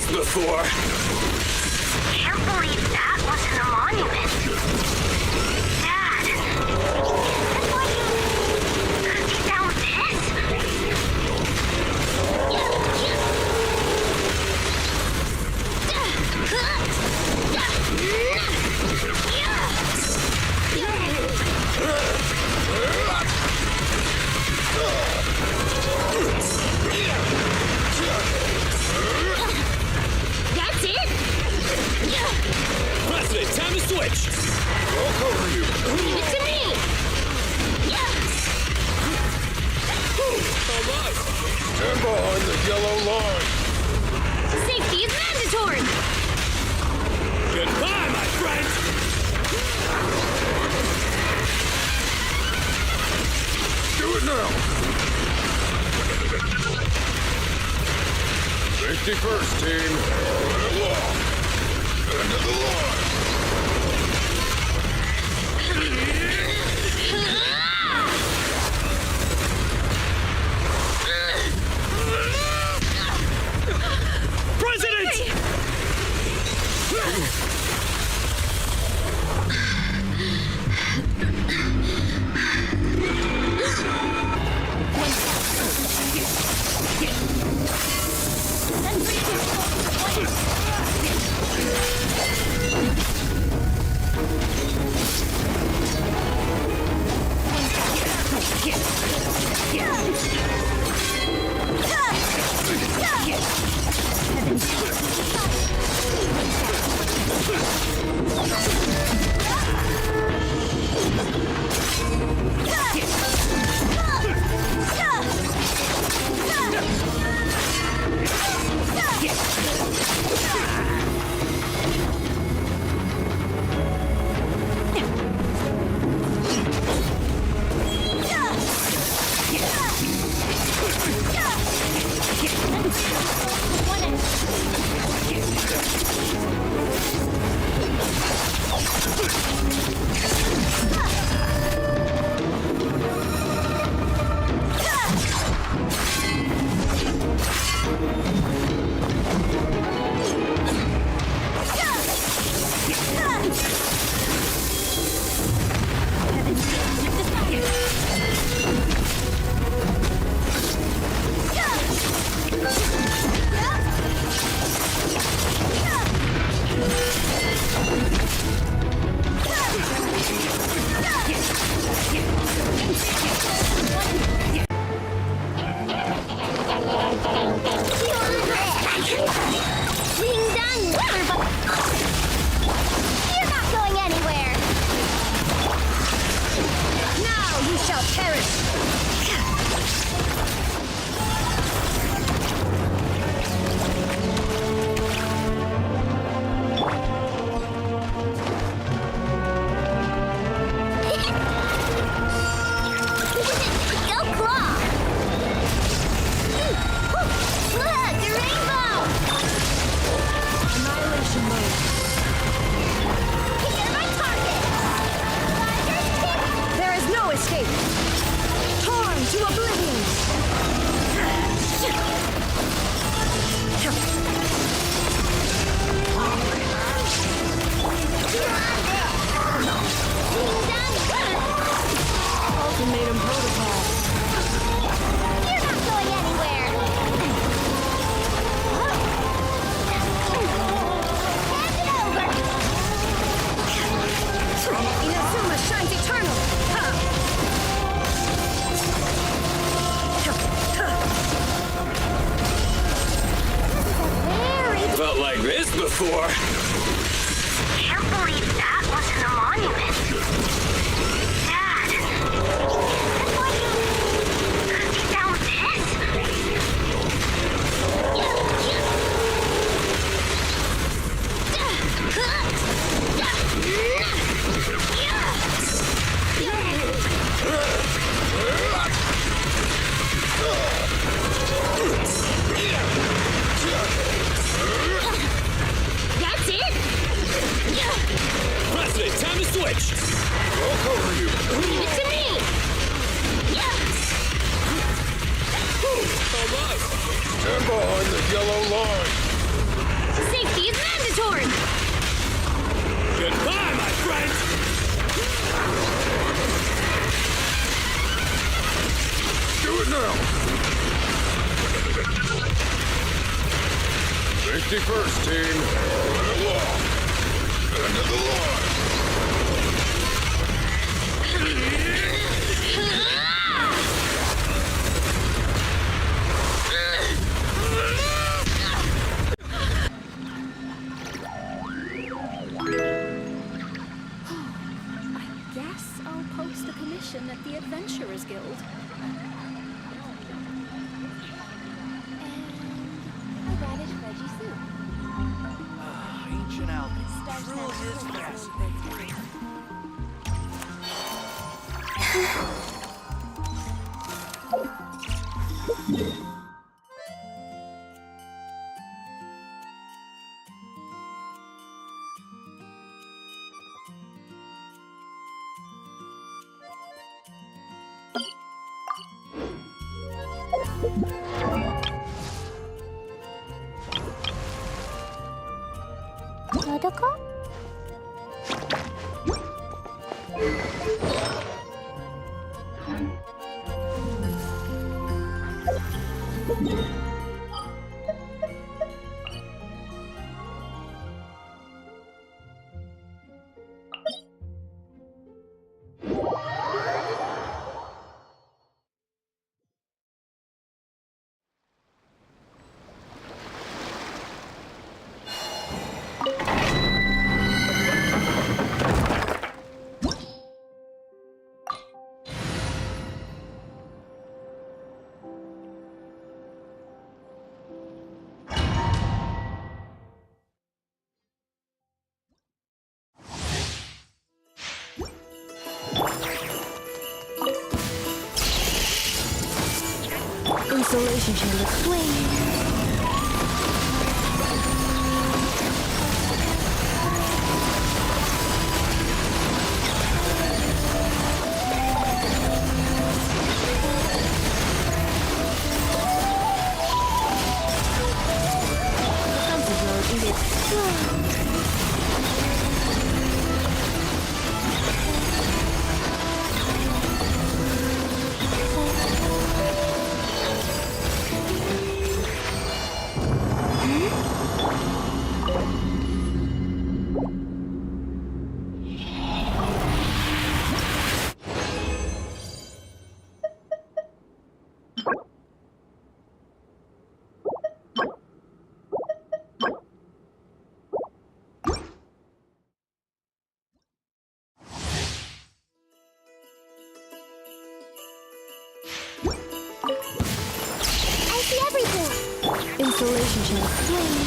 this before. Can't believe that wasn't a monument. Dad, that's why you could take down That's it? President, time to switch. I'll cover you. Leave it to me! Almost. Stand behind the yellow line. Safety is mandatory! Goodbye, my friend. Do it now. Safety first, team. Along. End of the line. President! You're not going anywhere! Now you shall perish! Go claw! Look, the rainbow! Annihilation mode. You're my target! There is no escape! Torn to oblivion! Ultimatum protocol. You're not going anywhere! Hand it over! Inazuma shines eternal! Felt like this before. Can't believe that wasn't a monument. Dad, that's why you could take down this? That's it? President, time to switch. I'll cover you. Leave it to me! Almost. Stand behind the yellow line. Torn! Goodbye, my friend! Do it now! Safety first, team. End of the line! Guess I'll post a commission at the Adventurers Guild. And a radish veggie soup. Ancient alchemy. Starts Rules out is with fascinating. Nadaka? Insulation chamber flame. Defensive mode engaged. I see everything! Insulation chamber flame.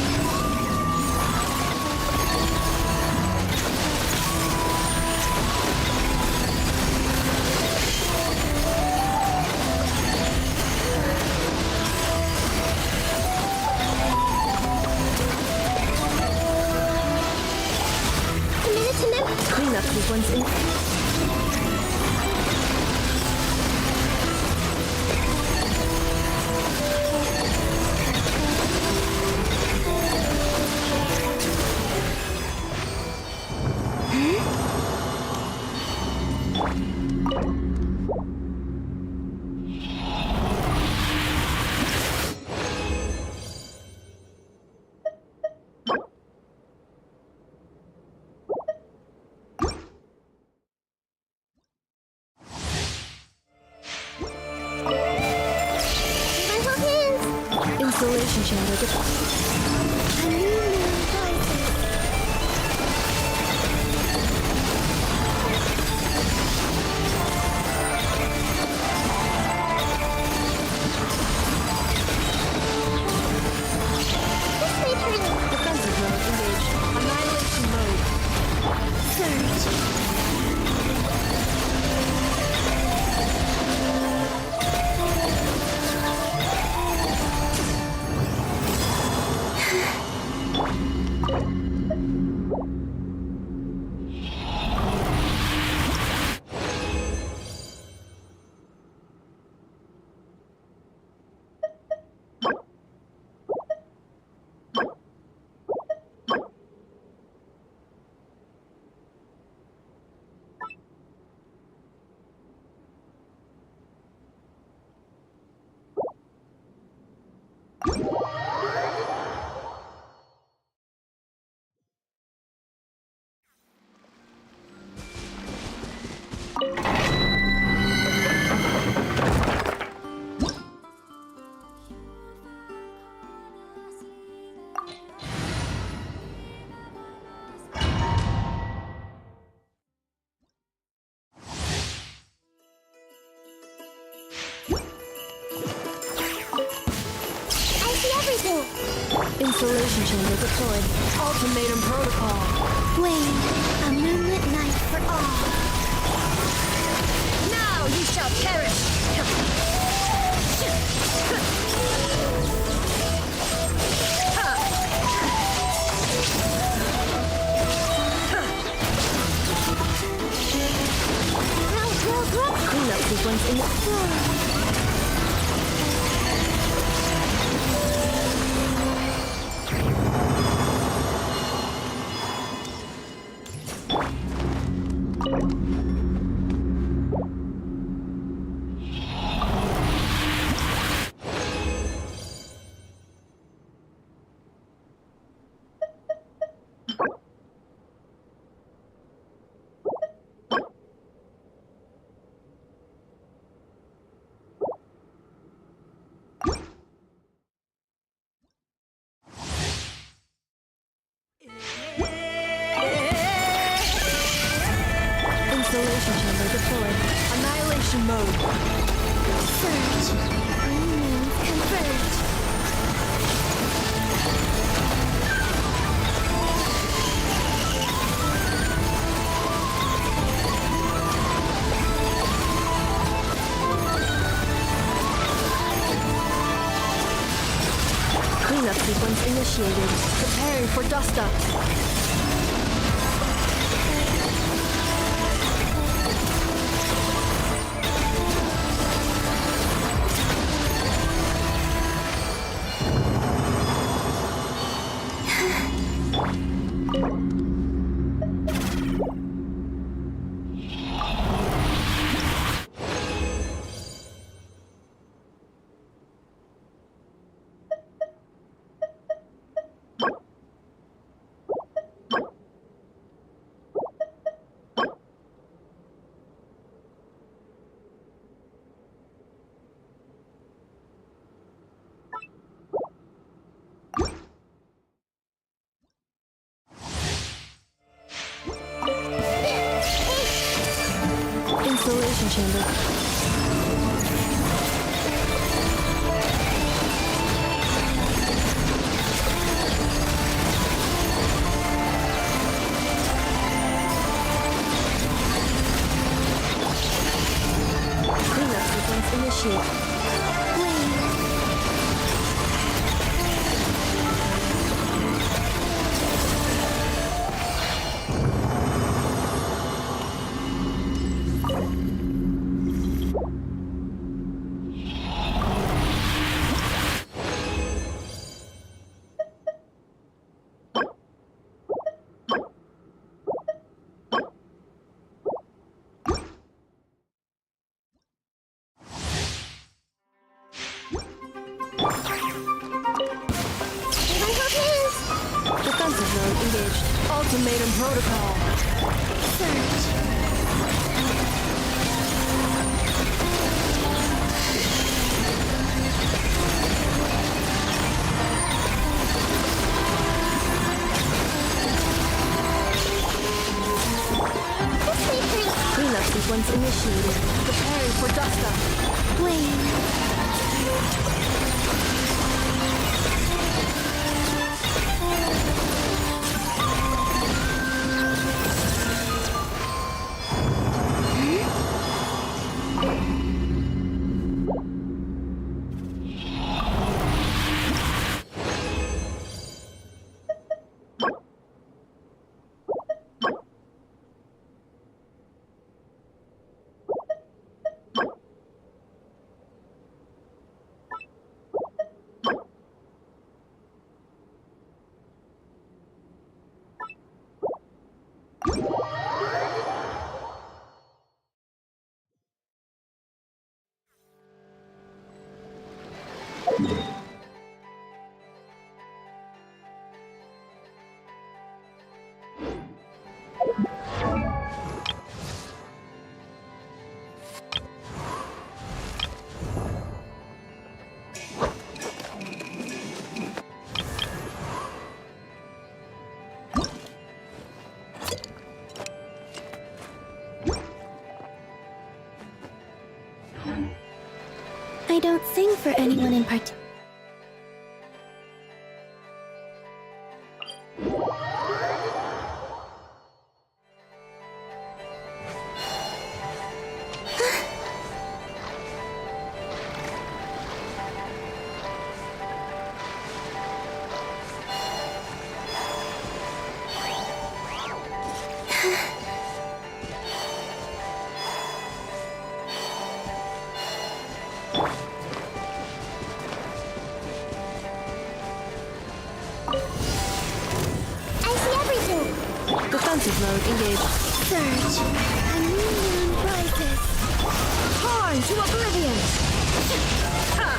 Cleanup sequence in. Insulation chamber defensive mode engaged. Annihilation mode. Surge. everything! Installation chamber deployed. Ultimatum protocol. Blade, a moonlit night for all. Now you shall perish! Cleanup sequence in the floor. Installation chamber deployed. Annihilation mode. Surge. Green moons converge. Cleanup sequence initiated. Preparing for dust up. Installation chamber. Cleanup sequence initiated. Defensive mode engaged. Ultimatum protocol. Surge. Cleanup sequence initiated. Preparing for dust up. Blade. I don't sing for anyone in particular. I see everything. Defensive mode engaged. Surge. A new moon rises. Torn to oblivion! Grow.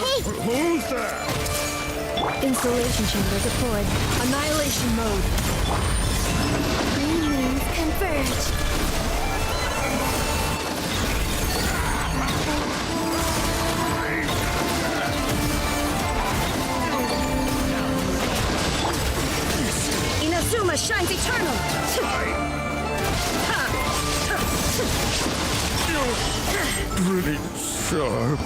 Flame. Who's that? Installation chamber deployed. Annihilation mode. Green moons converge. Inazuma shines eternal! Pretty sharp.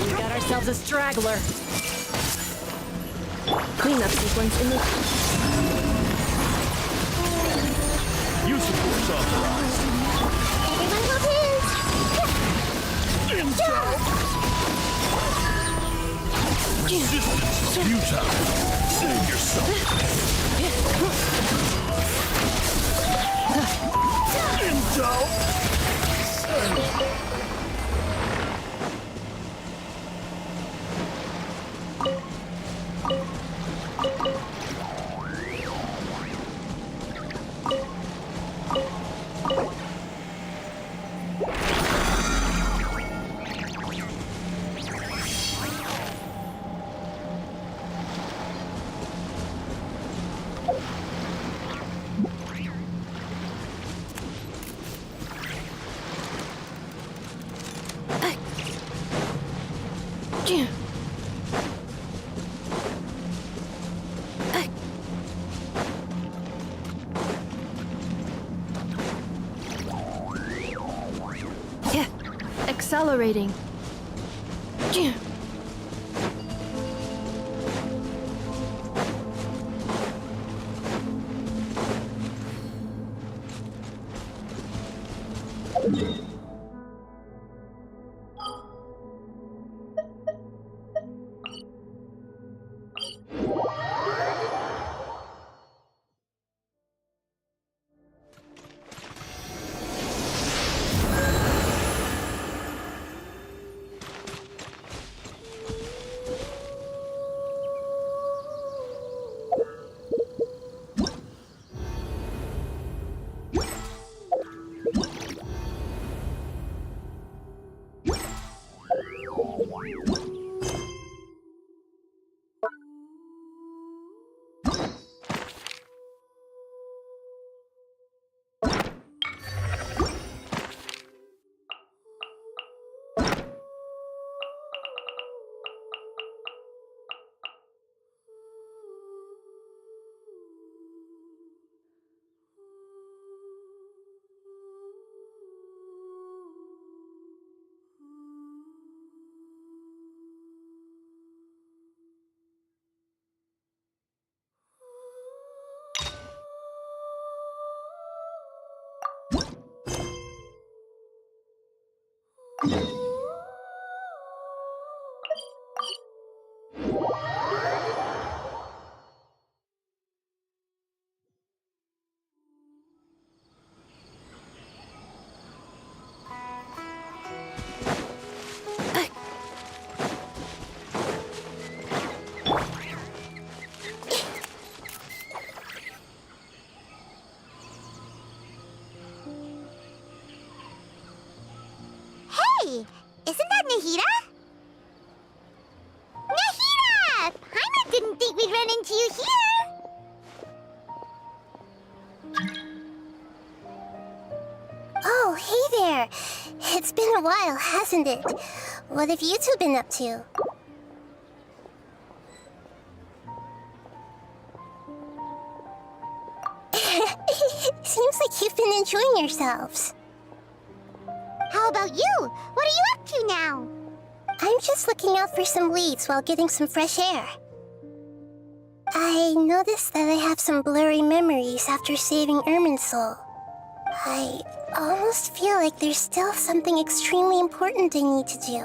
We got ourselves a straggler. Cleanup sequence in the... Use of force authorized. Everyone will dance. Resistance is futile. Save yourself. Yeah. Accelerating. Hey, isn't that Nahida? Nahida! Paimon didn't think we'd run into you here. Oh, hey there. It's been a while, hasn't it? What have you two been up to? Seems like you've been enjoying yourselves. How about you? What are you up to now? I'm just looking out for some leads while getting some fresh air. I noticed that I have some blurry memories after saving Ermin's soul. I almost feel like there's still something extremely important I need to do.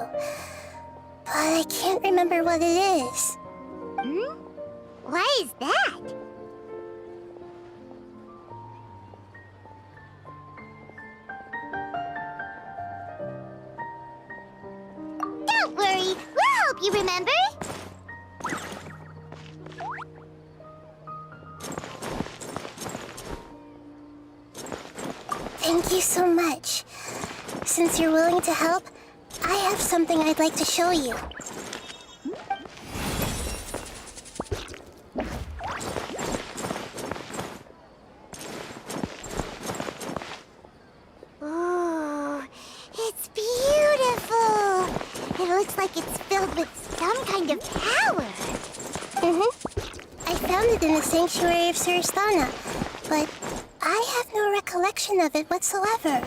But I can't remember what it is. Why is that? Don't worry, we'll help you remember. Thank you so much. Since you're willing to help, I have something I'd like to show you. Ooh, it's beautiful. It looks like it's filled with some kind of power. I found it in the sanctuary of Suristana, but I have no recollection of it whatsoever.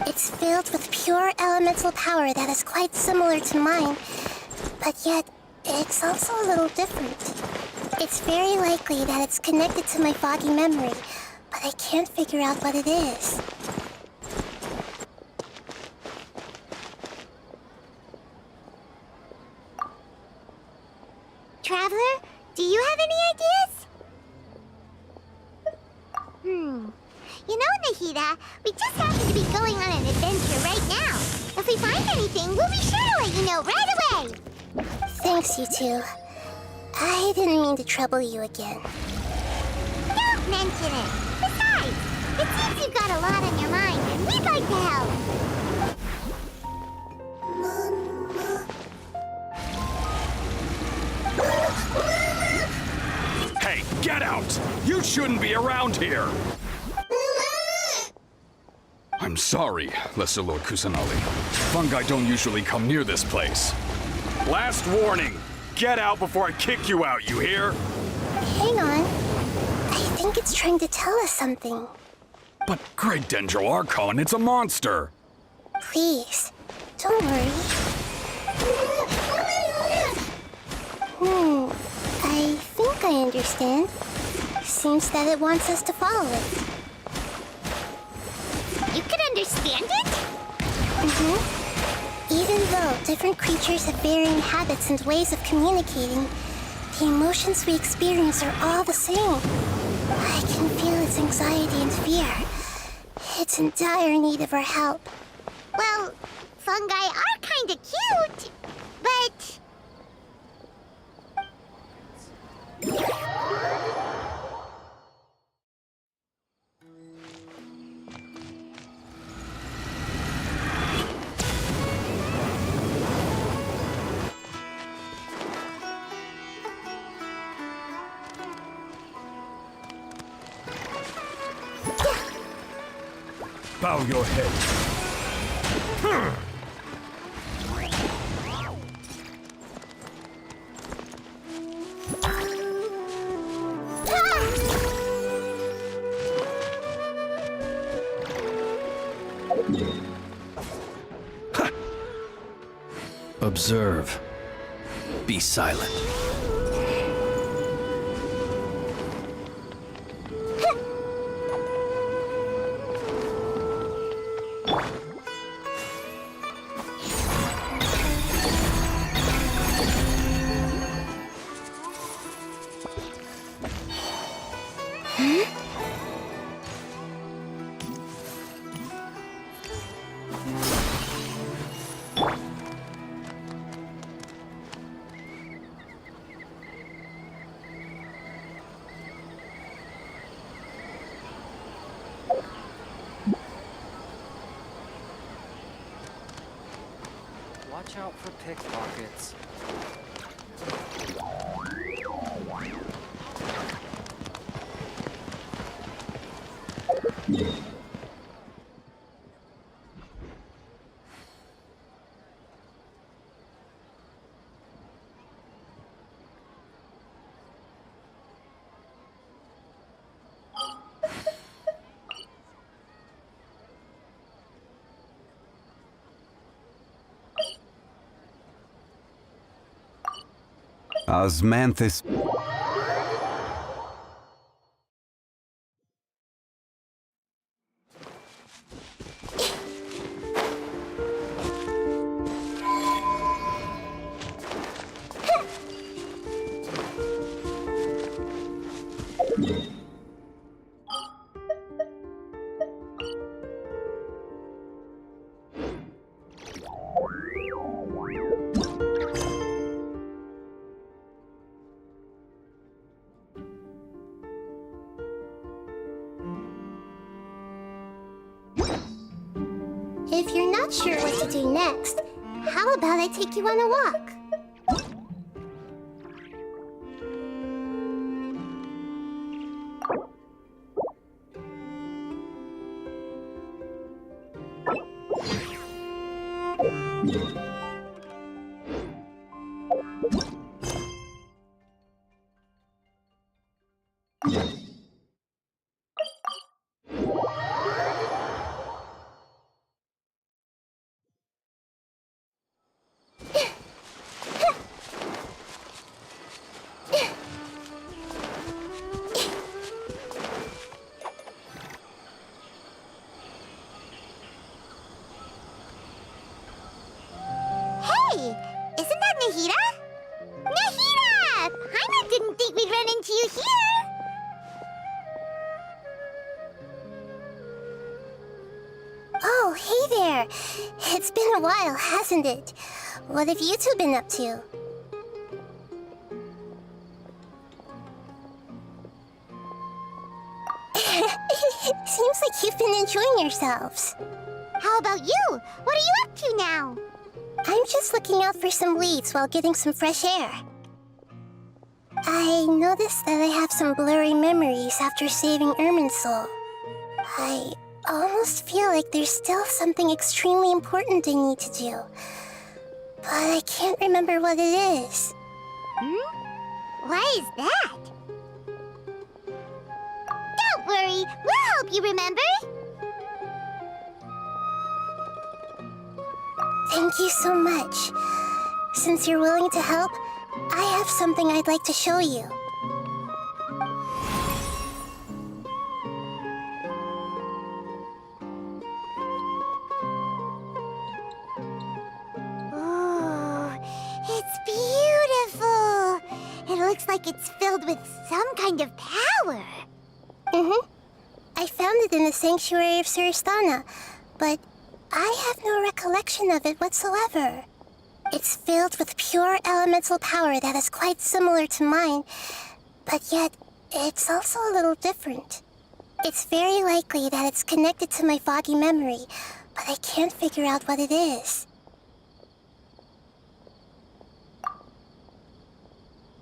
It's filled with pure elemental power that is quite similar to mine, but yet it's also a little different. It's very likely that it's connected to my foggy memory, but I can't figure out what it is. Traveler, do you have any ideas? You know, Nahida, we just happen to be going on an adventure right now. If we find anything, we'll be sure to let you know right away. Thanks, you two. I didn't mean to trouble you again. Don't mention it. Besides, it seems you've got a lot on your mind, and we'd like to help. Hey, get out! You shouldn't be around here! I'm sorry, Lesser Lord Kusanali. Fungi don't usually come near this place. Last warning! Get out before I kick you out, you hear? Hang on. I think it's trying to tell us something. But Great Dendro Archon, it's a monster! Please, don't worry. I think I understand. Seems that it wants us to follow it. You can understand it? Even though different creatures have varying habits and ways of communicating, the emotions we experience are all the same. I can feel its anxiety and fear. It's in dire need of our help. Well, fungi are kinda cute, but... Bow your head. Observe. Be silent. out for pickpockets. Osmanthus. If you're not sure what to do next, how about I take you on a walk? Hey! Isn't that Nahida? Nahida! Paimon didn't think we'd run into you here! Oh, hey there! It's been a while, hasn't it? What have you two been up to? Seems like you've been enjoying yourselves. How about you? What are you up to now? I'm just looking out for some leads while getting some fresh air. I noticed that I have some blurry memories after saving Ermin's soul. I almost feel like there's still something extremely important I need to do. But I can't remember what it is. Why is that? Don't worry, we'll help you remember. Thank you so much. Since you're willing to help, I have something I'd like to show you. Oh, it's beautiful. It looks like it's filled with some kind of power. I found it in the sanctuary of Suristana, but I have no recollection of it whatsoever. It's filled with pure elemental power that is quite similar to mine, but yet it's also a little different. It's very likely that it's connected to my foggy memory, but I can't figure out what it is.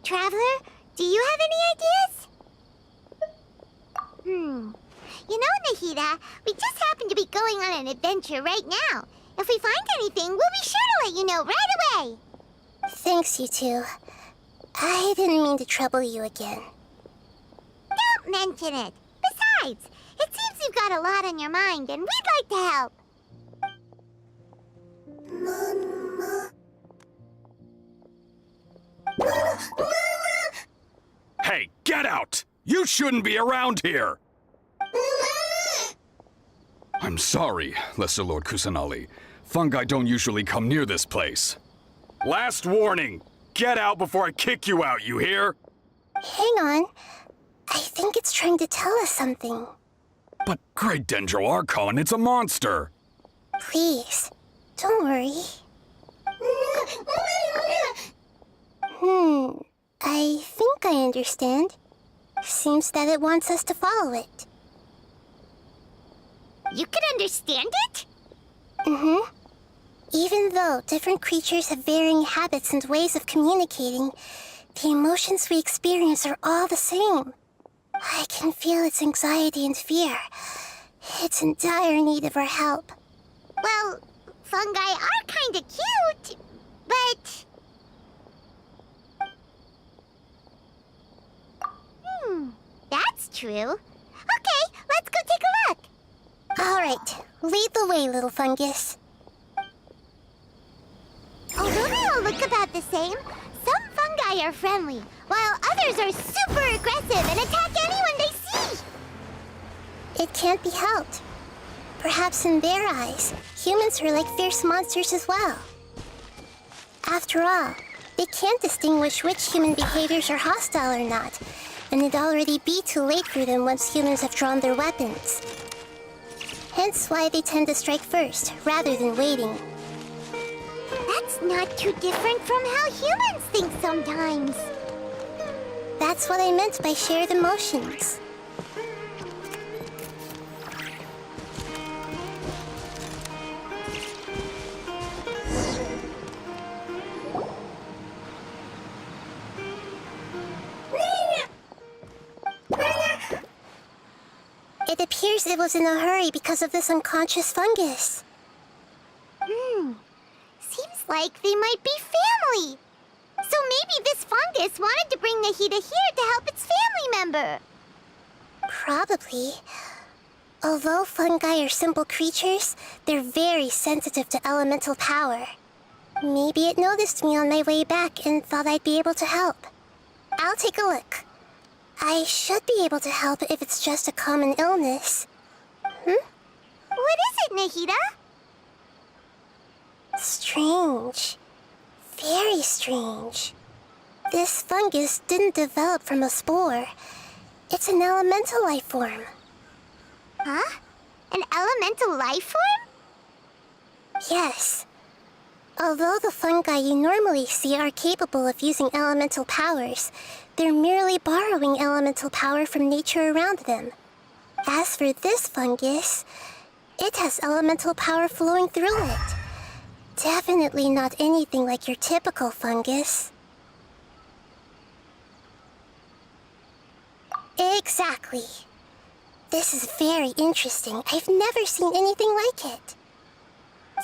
Traveler, do you have any ideas? You know, Nahida, we just happen to be going on an adventure right now. If we find anything, we'll be sure to let you know right away. Thanks, you two. I didn't mean to trouble you again. Don't mention it. Besides, it seems you've got a lot on your mind, and we'd like to help. Hey, get out! You shouldn't be around here! I'm sorry, Lesser Lord Kusanali. Fungi don't usually come near this place. Last warning! Get out before I kick you out, you hear? Hang on. I think it's trying to tell us something. But Great Dendro Archon, it's a monster! Please, don't worry. I think I understand. Seems that it wants us to follow it. You can understand it? Even though different creatures have varying habits and ways of communicating, the emotions we experience are all the same. I can feel its anxiety and fear. It's in dire need of our help. Well, fungi are kinda cute, but... that's true. Okay, let's go take a look. All right, lead the way, little fungus. Although they all look about the same, some fungi are friendly, while others are super aggressive and attack anyone they see. It can't be helped. Perhaps in their eyes, humans are like fierce monsters as well. After all, they can't distinguish which human behaviors are hostile or not, and it'd already be too late for them once humans have drawn their weapons. Hence why they tend to strike first, rather than waiting. That's not too different from how humans think sometimes. That's what I meant by shared emotions. It appears it was in a hurry because of this unconscious fungus. Seems like they might be family. So maybe this fungus wanted to bring Nahida here to help its family member. Probably. Although fungi are simple creatures, they're very sensitive to elemental power. Maybe it noticed me on my way back and thought I'd be able to help. I'll take a look. I should be able to help if it's just a common illness. What is it, Nahida? Strange. Very strange. This fungus didn't develop from a spore. It's an elemental life form. Huh? An elemental life form? Yes. Although the fungi you normally see are capable of using elemental powers, they're merely borrowing elemental power from nature around them. As for this fungus, it has elemental power flowing through it. Definitely not anything like your typical fungus. Exactly. This is very interesting. I've never seen anything like it.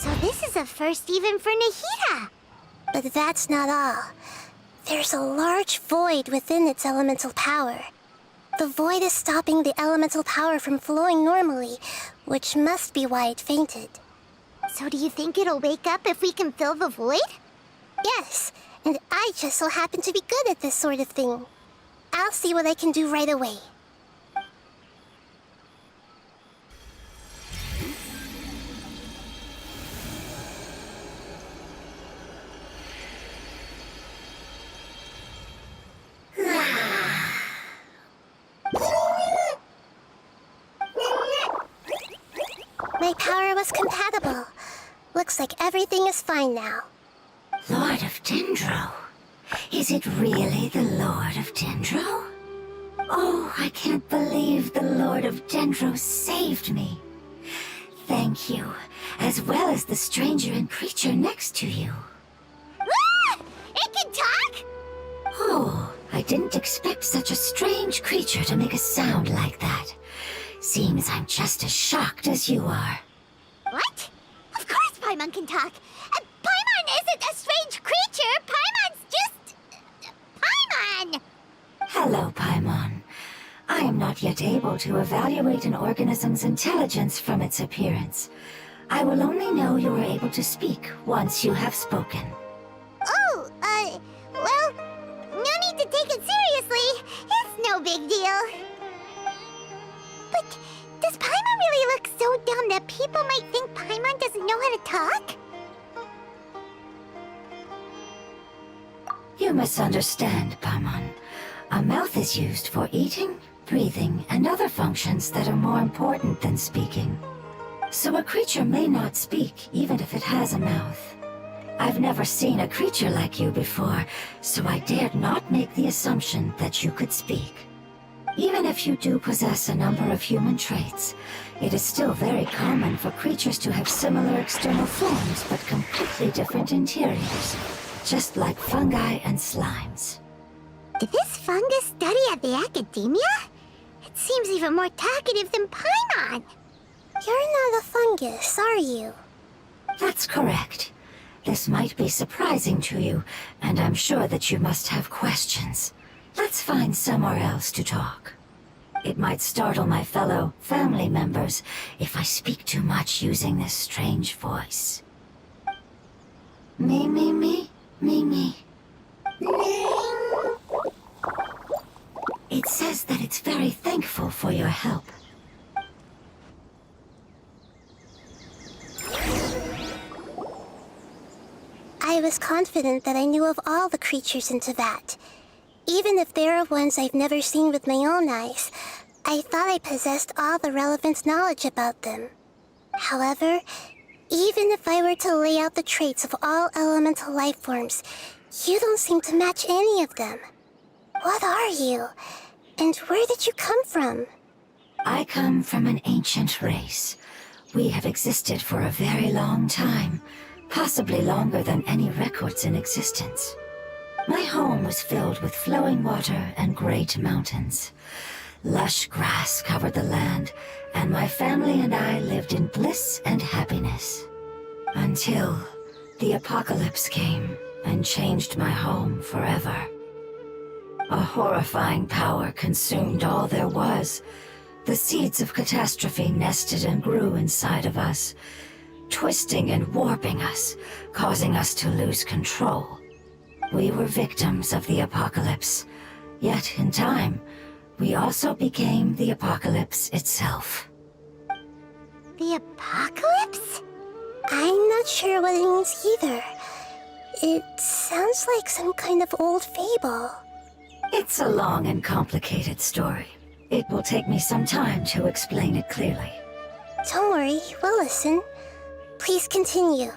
So this is a first even for Nahida. But that's not all. There's a large void within its elemental power. The void is stopping the elemental power from flowing normally, which must be why it fainted. So do you think it'll wake up if we can fill the void? Yes, and I just so happen to be good at this sort of thing. I'll see what I can do right away. My power was compatible. Looks like everything is fine now. Lord of Dendro? Is it really the Lord of Dendro? Oh, I can't believe the Lord of Dendro saved me. Thank you, as well as the stranger and creature next to you. Ah! It can talk? Oh, I didn't expect such a strange creature to make a sound like that. Seems I'm just as shocked as you are. What? Of course Paimon can talk. Paimon isn't a strange creature. Paimon's just... Paimon! Hello, Paimon. I am not yet able to evaluate an organism's intelligence from its appearance. I will only know you are able to speak once you have spoken. Oh, well, no need to take it seriously. It's no big deal. But does Paimon really look so dumb that people might think Paimon doesn't know how to talk? You misunderstand, Paimon. A mouth is used for eating, breathing, and other functions that are more important than speaking. So a creature may not speak, even if it has a mouth. I've never seen a creature like you before, so I dared not make the assumption that you could speak. Even if you do possess a number of human traits, it is still very common for creatures to have similar external forms but completely different interiors, just like fungi and slimes. Did this fungus study at the academia? It seems even more talkative than Paimon. You're not a fungus, are you? That's correct. This might be surprising to you, and I'm sure that you must have questions. Let's find somewhere else to talk. It might startle my fellow family members if I speak too much using this strange voice. Me, me, me, me, me. It says that it's very thankful for your help. I was confident that I knew of all the creatures in Teyvat. Even if there are ones I've never seen with my own eyes, I thought I possessed all the relevant knowledge about them. However, even if I were to lay out the traits of all elemental life forms, you don't seem to match any of them. What are you? And where did you come from? I come from an ancient race. We have existed for a very long time, possibly longer than any records in existence. My home was filled with flowing water and great mountains. Lush grass covered the land, and my family and I lived in bliss and happiness. Until the apocalypse came and changed my home forever. A horrifying power consumed all there was. The seeds of catastrophe nested and grew inside of us, twisting and warping us, causing us to lose control. We were victims of the apocalypse, yet in time, we also became the apocalypse itself. The apocalypse? I'm not sure what it means either. It sounds like some kind of old fable. It's a long and complicated story. It will take me some time to explain it clearly. Don't worry, we'll listen. Please continue.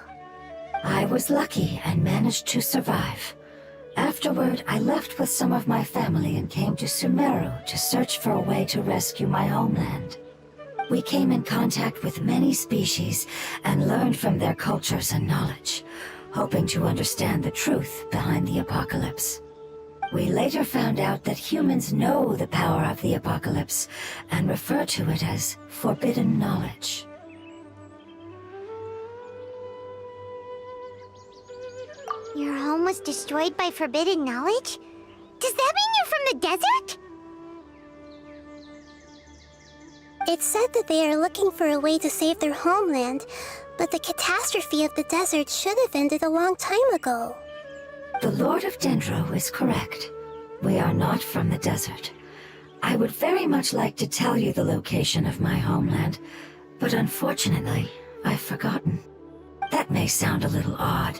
I was lucky and managed to survive. Afterward, I left with some of my family and came to Sumeru to search for a way to rescue my homeland. We came in contact with many species and learned from their cultures and knowledge, hoping to understand the truth behind the apocalypse. We later found out that humans know the power of the apocalypse and refer to it as forbidden knowledge. Your home was destroyed by forbidden knowledge? Does that mean you're from the desert? It said that they are looking for a way to save their homeland, but the catastrophe of the desert should have ended a long time ago. The Lord of Dendro is correct. We are not from the desert. I would very much like to tell you the location of my homeland, but unfortunately, I've forgotten. That may sound a little odd,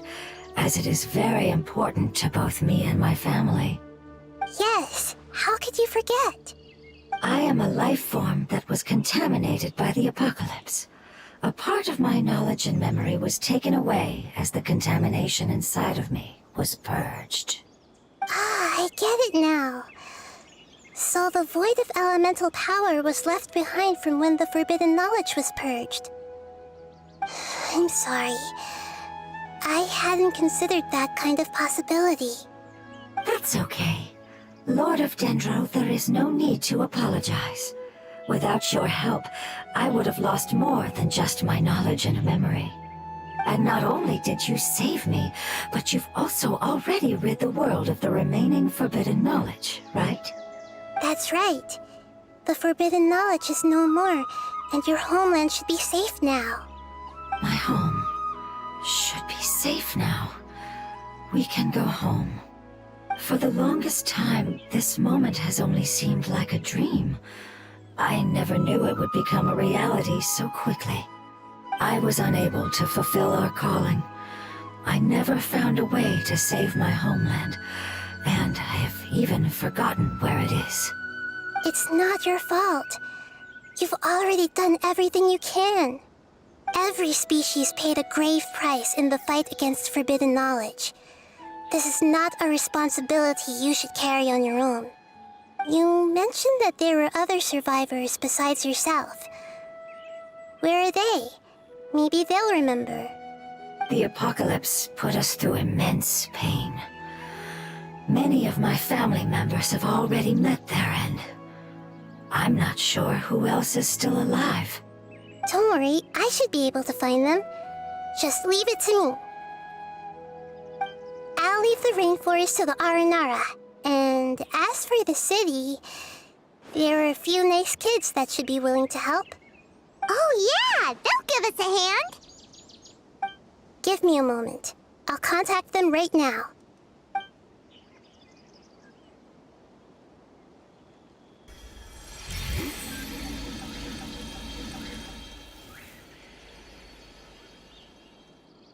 as it is very important to both me and my family. Yes, how could you forget? I am a life form that was contaminated by the apocalypse. A part of my knowledge and memory was taken away as the contamination inside of me was purged. Ah, I get it now. So the void of elemental power was left behind from when the forbidden knowledge was purged. I'm sorry. I hadn't considered that kind of possibility. That's okay. Lord of Dendro, there is no need to apologize. Without your help, I would have lost more than just my knowledge and memory. And not only did you save me, but you've also already rid the world of the remaining forbidden knowledge, right? That's right. The forbidden knowledge is no more, and your homeland should be safe now. My home should be safe now. We can go home. For the longest time, this moment has only seemed like a dream. I never knew it would become a reality so quickly. I was unable to fulfill our calling. I never found a way to save my homeland, and I have even forgotten where it is. It's not your fault. You've already done everything you can. Every species paid a grave price in the fight against forbidden knowledge. This is not a responsibility you should carry on your own. You mentioned that there were other survivors besides yourself. Where are they? Maybe they'll remember. The apocalypse put us through immense pain. Many of my family members have already met their end. I'm not sure who else is still alive. Don't worry, I should be able to find them. Just leave it to me. I'll leave the rainforest to the Aranara. And as for the city, there are a few nice kids that should be willing to help. Oh yeah, they'll give us a hand. Give me a moment. I'll contact them right now.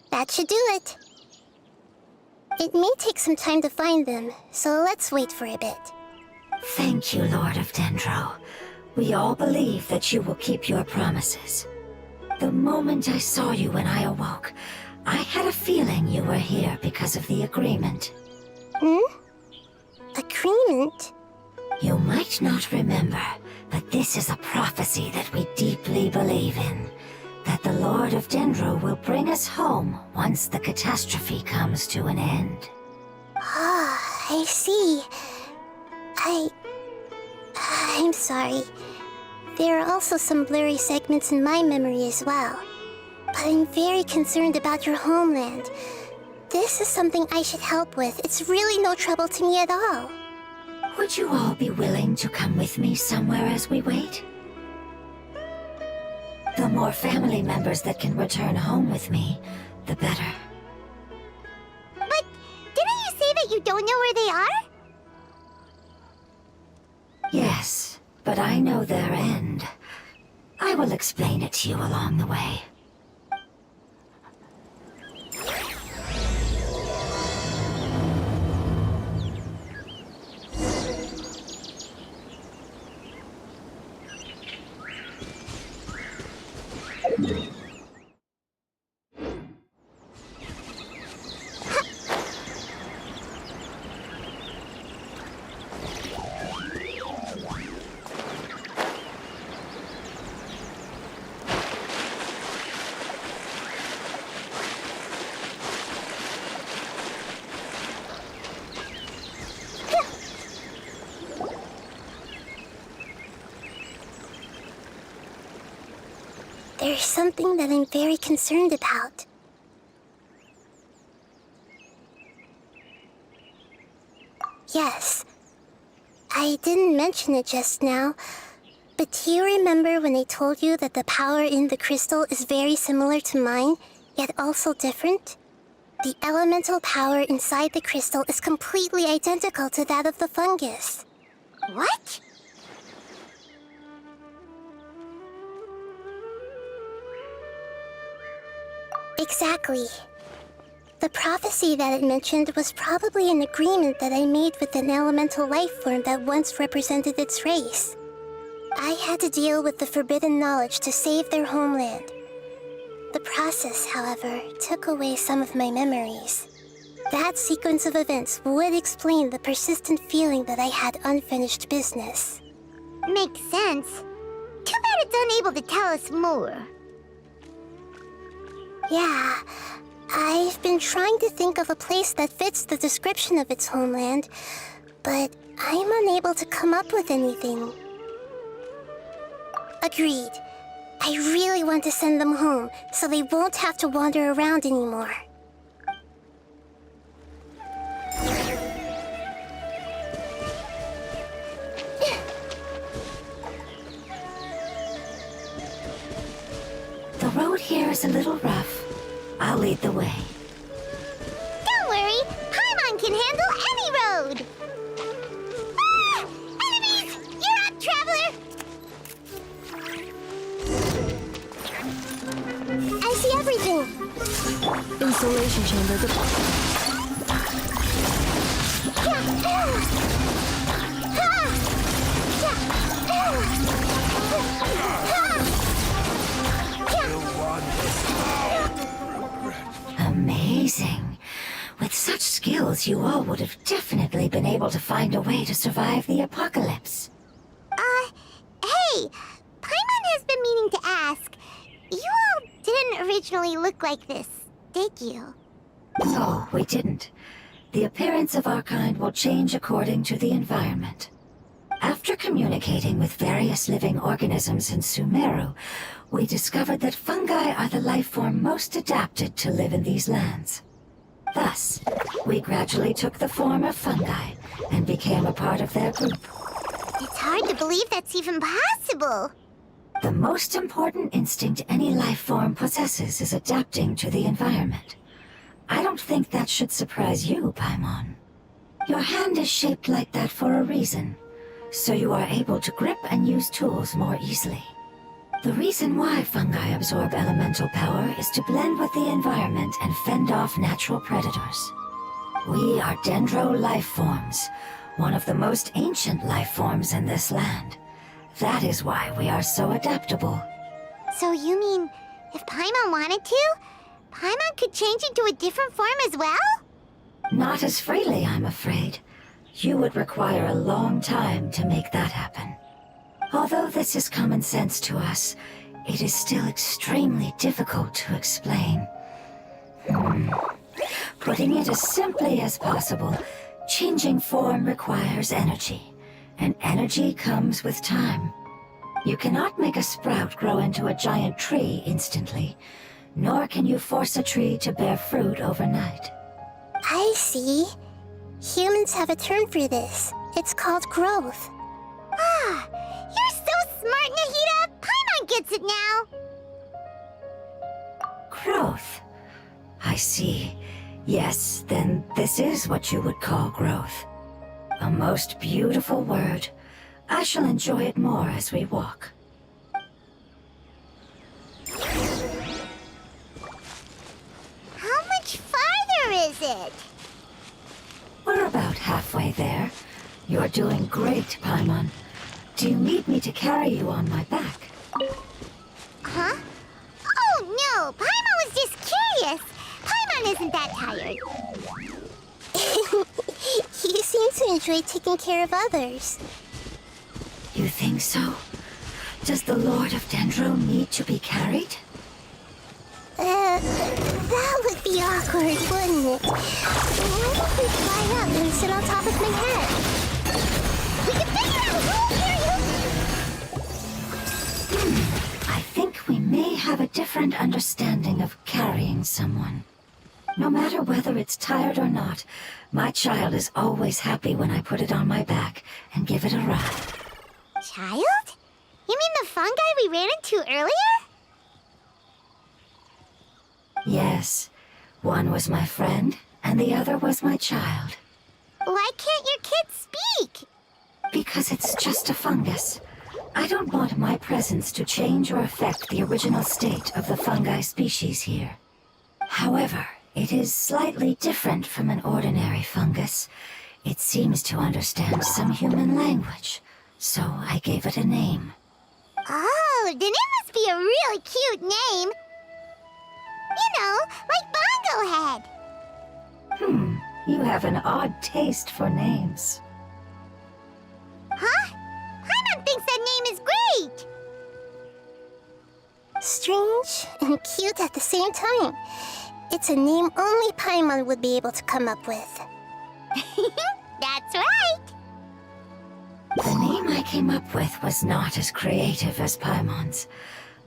That should do it. It may take some time to find them, so let's wait for a bit. Thank you, Lord of Dendro. We all believe that you will keep your promises. The moment I saw you when I awoke, I had a feeling you were here because of the agreement. Agreement? You might not remember, but this is a prophecy that we deeply believe in. That the Lord of Dendro will bring us home once the catastrophe comes to an end. Ah, I see. I'm sorry. There are also some blurry segments in my memory as well. But I'm very concerned about your homeland. This is something I should help with. It's really no trouble to me at all. Would you all be willing to come with me somewhere as we wait? The more family members that can return home with me, the better. But didn't you say that you don't know where they are? Yes, but I know their end. I will explain it to you along the way. There's something that I'm very concerned about. Yes. I didn't mention it just now, but do you remember when I told you that the power in the crystal is very similar to mine, yet also different? The elemental power inside the crystal is completely identical to that of the fungus. What? Exactly. The prophecy that it mentioned was probably an agreement that I made with an elemental life form that once represented its race. I had to deal with the forbidden knowledge to save their homeland. The process, however, took away some of my memories. That sequence of events would explain the persistent feeling that I had unfinished business. Makes sense. Too bad it's unable to tell us more. Yeah, I've been trying to think of a place that fits the description of its homeland, but I'm unable to come up with anything. Agreed. I really want to send them home, so they won't have to wander around anymore. The road here is a little rough. I'll lead the way. Don't worry, Paimon can handle any road! Ah! Enemies! You're up, traveler! I see everything! Installation chamber. Amazing. With such skills, you all would have definitely been able to find a way to survive the apocalypse. Hey! Paimon has been meaning to ask. You all didn't originally look like this, did you? No, we didn't. The appearance of our kind will change according to the environment. After communicating with various living organisms in Sumeru, we discovered that fungi are the life form most adapted to live in these lands. Thus, we gradually took the form of fungi and became a part of their group. It's hard to believe that's even possible. The most important instinct any life form possesses is adapting to the environment. I don't think that should surprise you, Paimon. Your hand is shaped like that for a reason, so you are able to grip and use tools more easily. The reason why fungi absorb elemental power is to blend with the environment and fend off natural predators. We are dendro life forms, one of the most ancient life forms in this land. That is why we are so adaptable. So you mean, if Paimon wanted to, Paimon could change into a different form as well? Not as freely, I'm afraid. You would require a long time to make that happen. Although this is common sense to us, it is still extremely difficult to explain. Putting it as simply as possible, changing form requires energy, and energy comes with time. You cannot make a sprout grow into a giant tree instantly, nor can you force a tree to bear fruit overnight. I see. Humans have a term for this. It's called growth. Ah, you're so smart, Nahida! Paimon gets it now! Growth. I see. Yes, then this is what you would call growth. A most beautiful word. I shall enjoy it more as we walk. How much farther is it? We're about halfway there. You're doing great, Paimon. Do you need me to carry you on my back? Huh? Oh no, Paimon was just curious. Paimon isn't that tired. You seem to enjoy taking care of others. You think so? Does the Lord of Dendro need to be carried? That would be awkward, wouldn't it? Why don't we fly up and sit on top of my head? We can figure out who carry you! I think we may have a different understanding of carrying someone. No matter whether it's tired or not, my child is always happy when I put it on my back and give it a ride. Child? You mean the fungi we ran into earlier? Yes, one was my friend, and the other was my child. Why can't your kid speak? Because it's just a fungus. I don't want my presence to change or affect the original state of the fungi species here. However, it is slightly different from an ordinary fungus. It seems to understand some human language, so I gave it a name. Oh, then it must be a really cute name. You know, like Bongo Head. You have an odd taste for names. Huh? Paimon thinks that name is great. Strange and cute at the same time. It's a name only Paimon would be able to come up with. That's right. The name I came up with was not as creative as Paimon's.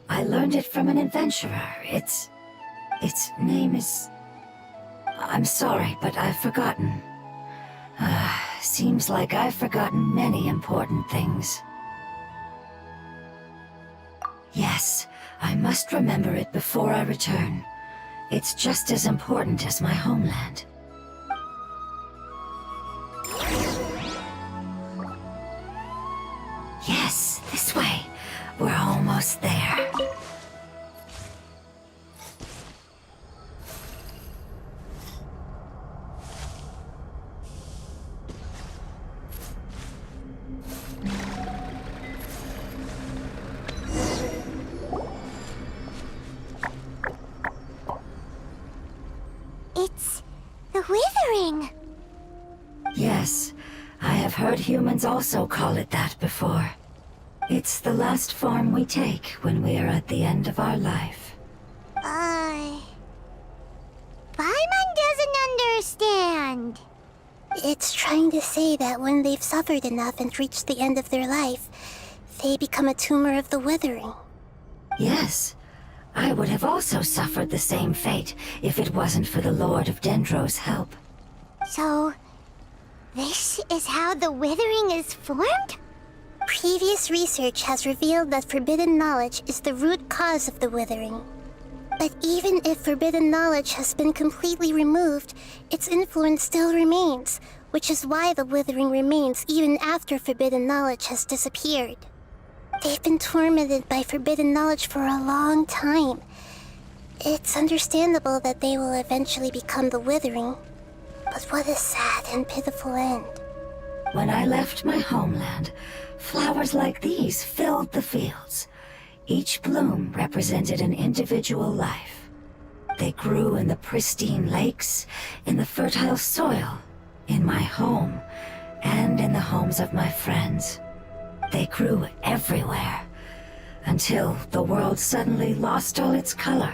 I learned it from an adventurer. Its name is... I'm sorry, but I've forgotten. Seems like I've forgotten many important things. Yes, I must remember it before I return. It's just as important as my homeland. Yes, this way. We're almost there. It's the withering. Yes, I have heard humans also call it that before. It's the last form we take when we are at the end of our life. Paimon doesn't understand. It's trying to say that when they've suffered enough and reached the end of their life, they become a tumor of the withering. Yes, I would have also suffered the same fate if it wasn't for the Lord of Dendro's help. So, this is how the withering is formed? Previous research has revealed that forbidden knowledge is the root cause of the withering. But even if forbidden knowledge has been completely removed, its influence still remains, which is why the withering remains even after forbidden knowledge has disappeared. They've been tormented by forbidden knowledge for a long time. It's understandable that they will eventually become the withering, but what a sad and pitiful end. When I left my homeland, flowers like these filled the fields. Each bloom represented an individual life. They grew in the pristine lakes, in the fertile soil, in my home, and in the homes of my friends. They grew everywhere, until the world suddenly lost all its color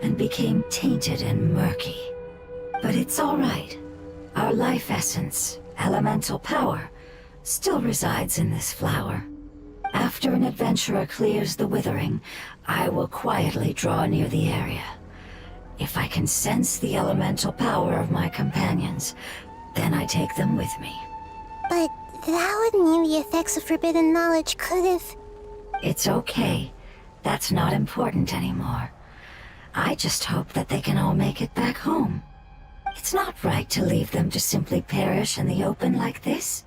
and became tainted and murky. But it's all right. Our life essence, elemental power, still resides in this flower. After an adventurer clears the withering, I will quietly draw near the area. If I can sense the elemental power of my companions, then I take them with me. But that would mean the effects of forbidden knowledge could have... It's okay. That's not important anymore. I just hope that they can all make it back home. It's not right to leave them to simply perish in the open like this.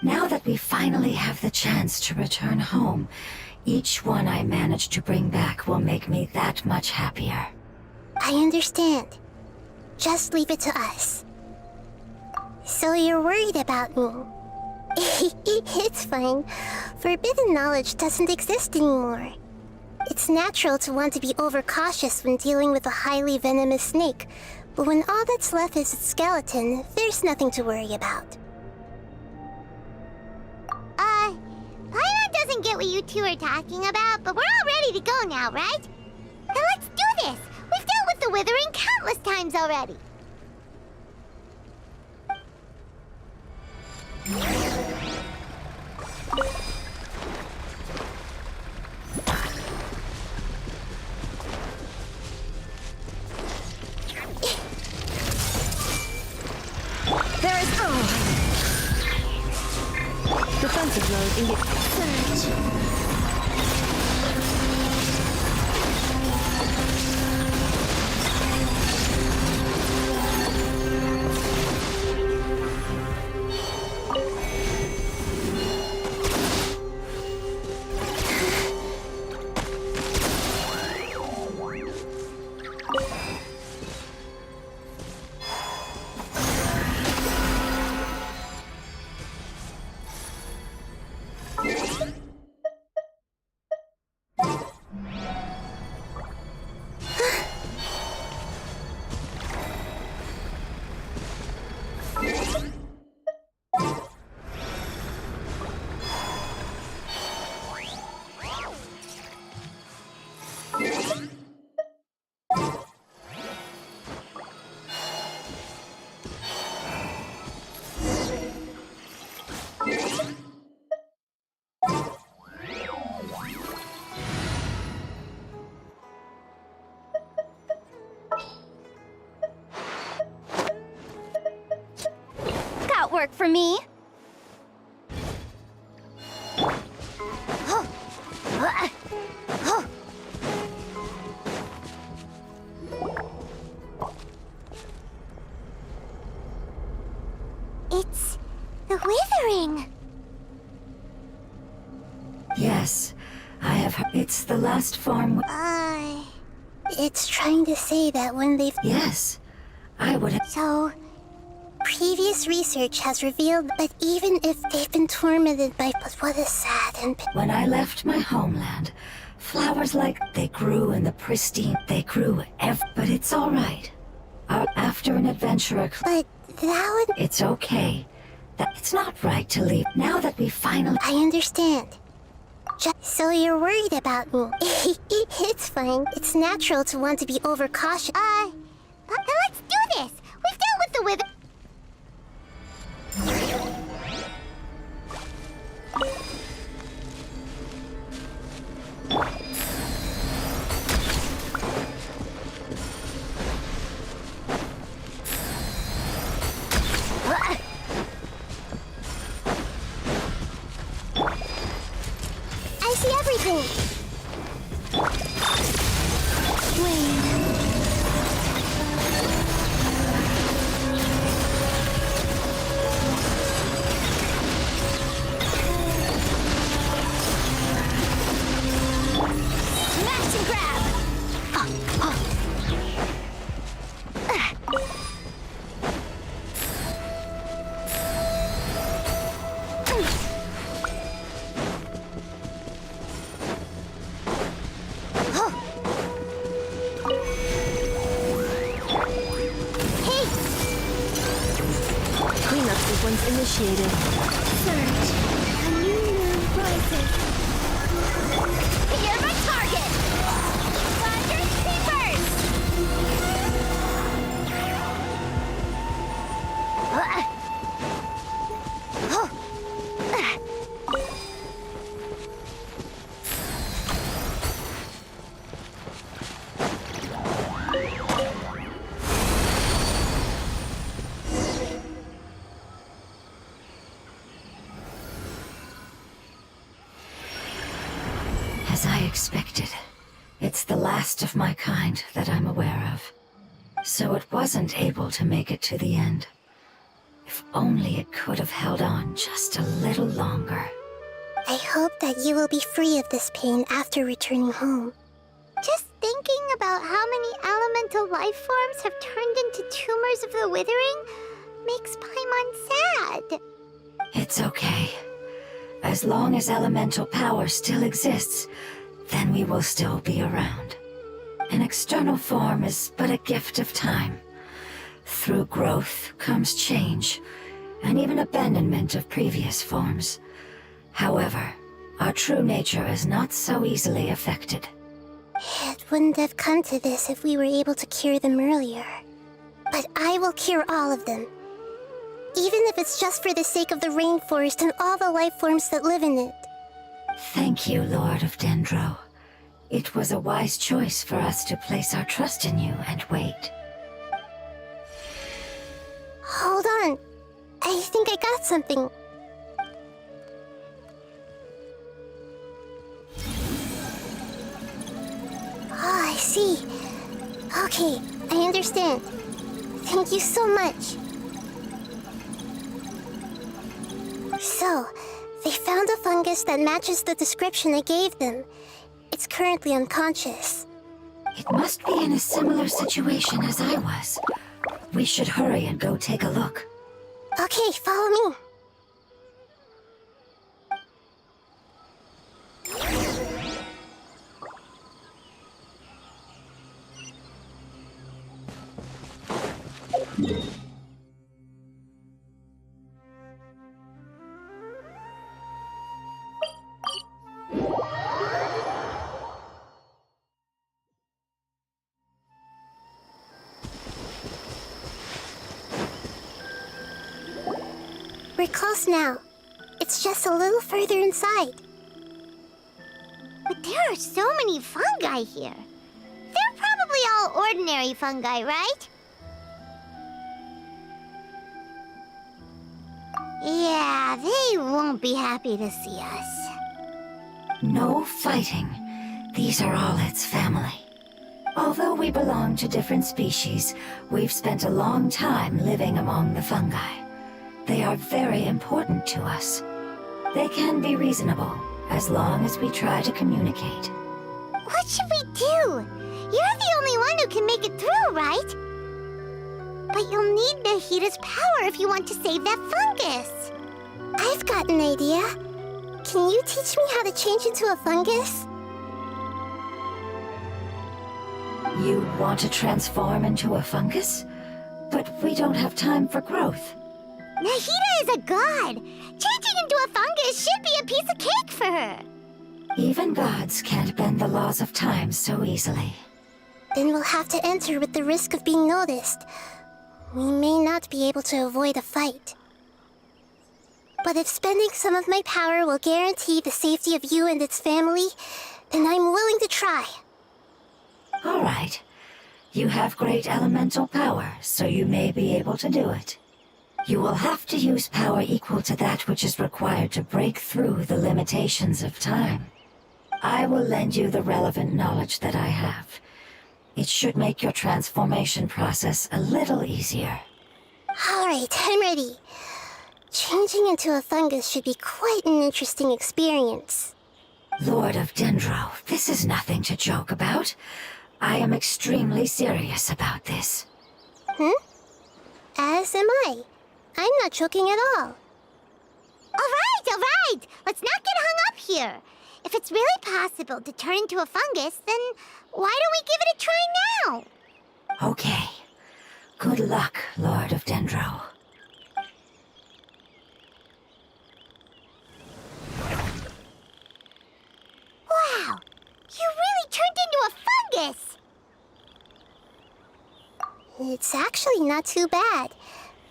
Now that we finally have the chance to return home, each one I manage to bring back will make me that much happier. I understand. Just leave it to us. So you're worried about me? It's fine. Forbidden knowledge doesn't exist anymore. It's natural to want to be overcautious when dealing with a highly venomous snake, but when all that's left is its skeleton, there's nothing to worry about. Paimon doesn't get what you two are talking about, but we're all ready to go now, right? Then let's do this! We've dealt with the withering countless times already! There is... Defensive mode engaged. Surge. Got work for me. It's the withering. Yes, I have heard. It's the last form. It's trying to say that when they've... Yes, I would have. So, previous research has revealed that even if they've been tormented by... But what a sad and... When I left my homeland, flowers like they grew in the pristine. They grew but it's all right. After an adventurer... But that would... It's okay. It's not right to leave now that we finally... I understand. So you're worried about me. It's fine. It's natural to want to be overcautious. Let's do this. We've dealt with the wither. I see everything. Smash and grab. Cleanup sequence initiated. Search. A new moon rises. You're my target. Thunder Creepers. As I expected, it's the last of my kind that I'm aware of. So it wasn't able to make it to the end. If only it could have held on just a little longer. I hope that you will be free of this pain after returning home. Just thinking about how many elemental life forms have turned into tumors of the withering makes Paimon sad. It's okay. As long as elemental power still exists, then we will still be around. An external form is but a gift of time. Through growth comes change, and even abandonment of previous forms. However, our true nature is not so easily affected. It wouldn't have come to this if we were able to cure them earlier. But I will cure all of them. Even if it's just for the sake of the rainforest and all the life forms that live in it. Thank you, Lord of Dendro. It was a wise choice for us to place our trust in you and wait. Hold on. I think I got something. Oh, I see. Okay, I understand. Thank you so much. So, they found a fungus that matches the description I gave them. It's currently unconscious. It must be in a similar situation as I was. We should hurry and go take a look. Okay, follow me. We're close now. It's just a little further inside. But there are so many fungi here. They're probably all ordinary fungi, right? Yeah, they won't be happy to see us. No fighting. These are all its family. Although we belong to different species, we've spent a long time living among the fungi. They are very important to us. They can be reasonable, as long as we try to communicate. What should we do? You're the only one who can make it through, right? But you'll need Nahita's power if you want to save that fungus. I've got an idea. Can you teach me how to change into a fungus? You want to transform into a fungus? But we don't have time for growth. Nahida is a god! Changing into a fungus should be a piece of cake for her! Even gods can't bend the laws of time so easily. Then we'll have to enter with the risk of being noticed. We may not be able to avoid a fight. But if spending some of my power will guarantee the safety of you and its family, then I'm willing to try. All right. You have great elemental power, so you may be able to do it. You will have to use power equal to that which is required to break through the limitations of time. I will lend you the relevant knowledge that I have. It should make your transformation process a little easier. All right, I'm ready. Changing into a fungus should be quite an interesting experience. Lord of Dendro, this is nothing to joke about. I am extremely serious about this. As am I. I'm not joking at all. Alright! Let's not get hung up here. If it's really possible to turn into a fungus, then why don't we give it a try now? Okay. Good luck, Lord of Dendro. Wow! You really turned into a fungus! It's actually not too bad.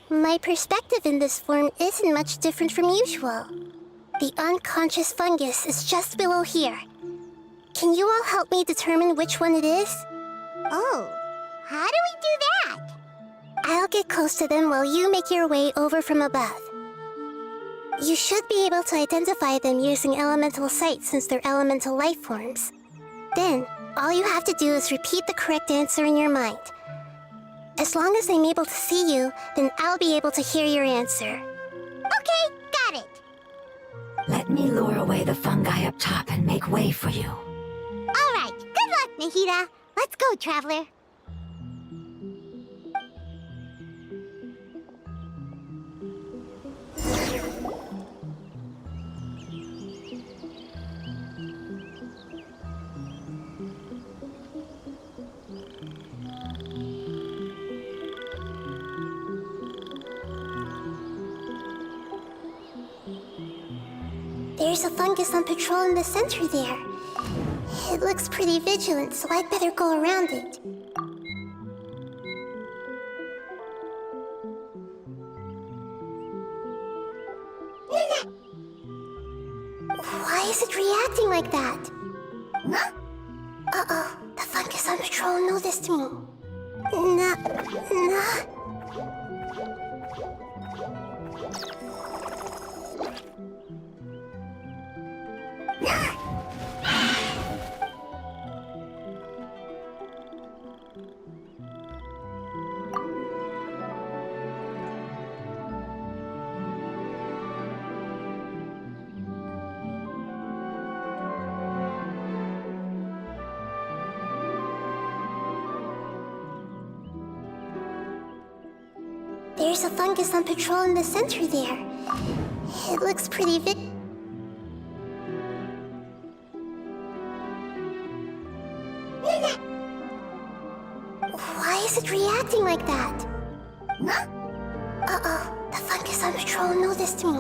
My perspective in this form isn't much different from usual. The unconscious fungus is just below here. Can you all help me determine which one it is? Oh, how do we do that? I'll get close to them while you make your way over from above. You should be able to identify them using elemental sight since they're elemental life forms. Then, all you have to do is repeat the correct answer in your mind. As long as I'm able to see you, then I'll be able to hear your answer. Okay, got it. Let me lure away the fungi up top and make way for you. Alright, good luck, Nahida. Let's go, Traveler. There's a fungus on patrol in the center there. It looks pretty vigilant, so I'd better go around it. Why is it reacting like that? Uh-oh, the fungus on patrol noticed me. Nah. There's a fungus on patrol in the center there. It looks pretty Why is it reacting like that? Uh-oh, the fungus on patrol noticed me.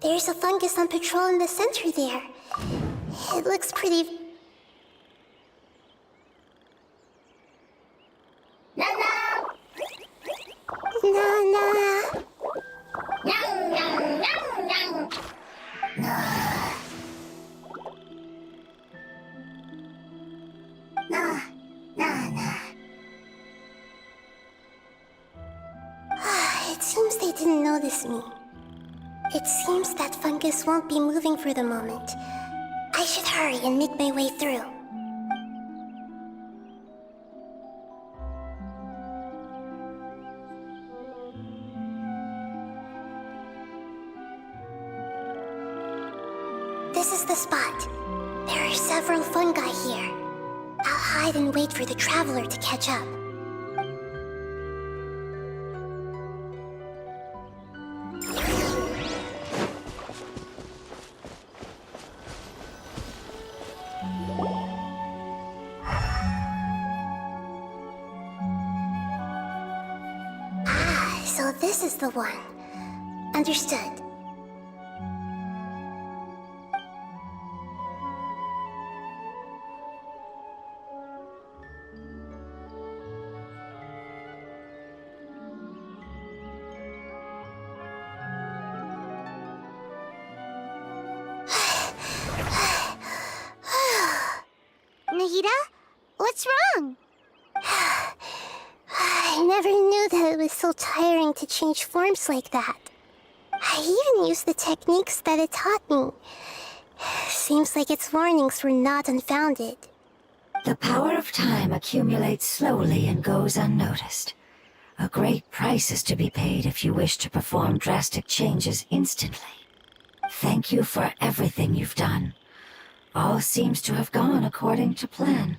There's a fungus on patrol in the center there. It looks pretty... Na. It seems they didn't notice me. It seems that fungus won't be moving for the moment. I should hurry and make my way through. is the spot. There are several fungi here. I'll hide and wait for the traveler to catch up. Ah, so this is the one. Understood. Nahida? What's wrong? I never knew that it was so tiring to change forms like that. I even used the techniques that it taught me. Seems like its warnings were not unfounded. The power of time accumulates slowly and goes unnoticed. A great price is to be paid if you wish to perform drastic changes instantly. Thank you for everything you've done. All seems to have gone according to plan.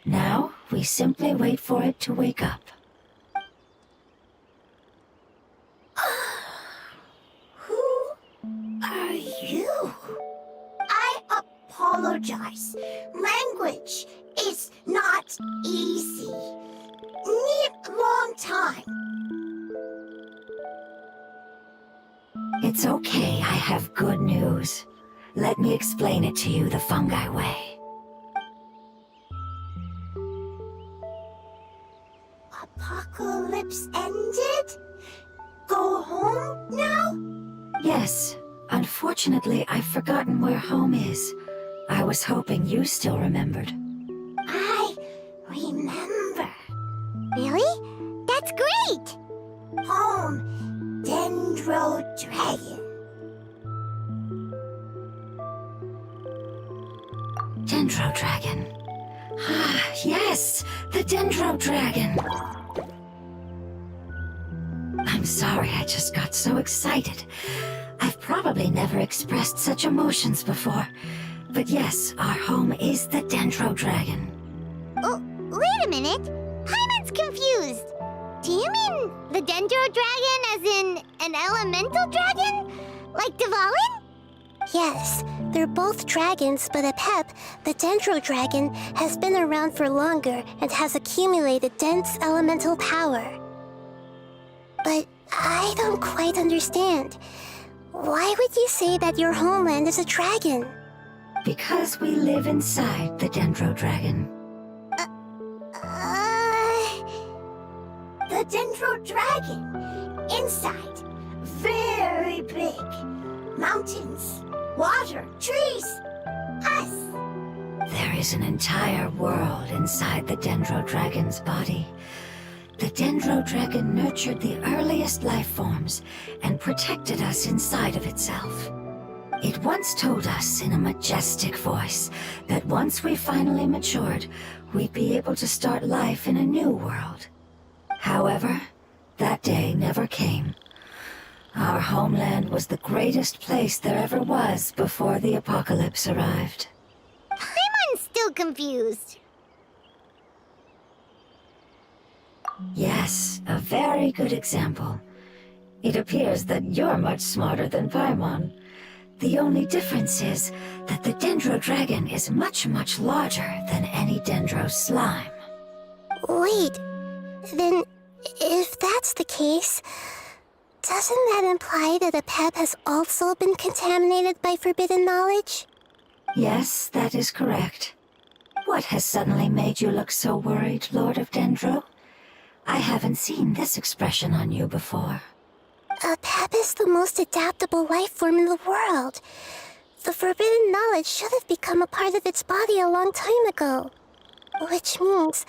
Now, we simply wait for it to wake up. Who are you? I apologize. Language is not easy. Need long time. It's okay, I have good news. Let me explain it to you the fungi way. Apocalypse ended? Go home now? Yes, unfortunately, I've forgotten where home is. I was hoping you still remembered. I remember. Really? That's great! Home, Dendro Dragon. Dendro Dragon. Ah, yes, the Dendro Dragon. I'm sorry, I just got so excited. I've probably never expressed such emotions before. But yes, our home is the Dendro Dragon. Oh, wait a minute. Paimon's confused. Do you mean the Dendro Dragon as in an elemental dragon? Like Dvalin? Yes, they're both dragons, but Apep, the Dendro Dragon, has been around for longer and has accumulated dense elemental power. But I don't quite understand. Why would you say that your homeland is a dragon? Because we live inside the Dendro Dragon. The Dendro Dragon. Inside. Very big. Mountains. Water. Trees. Us. There is an entire world inside the Dendro Dragon's body. The Dendro Dragon nurtured the earliest life forms and protected us inside of itself. It once told us in a majestic voice that once we finally matured, we'd be able to start life in a new world. However, that day never came. Our homeland was the greatest place there ever was before the apocalypse arrived. Paimon's still confused. Yes, a very good example. It appears that you're much smarter than Paimon. The only difference is that the Dendro Dragon is much, much larger than any Dendro slime. Wait, then if that's the case, doesn't that imply that Apep has also been contaminated by forbidden knowledge? Yes, that is correct. What has suddenly made you look so worried, Lord of Dendro? I haven't seen this expression on you before. Apep is the most adaptable life form in the world. The forbidden knowledge should have become a part of its body a long time ago. Which means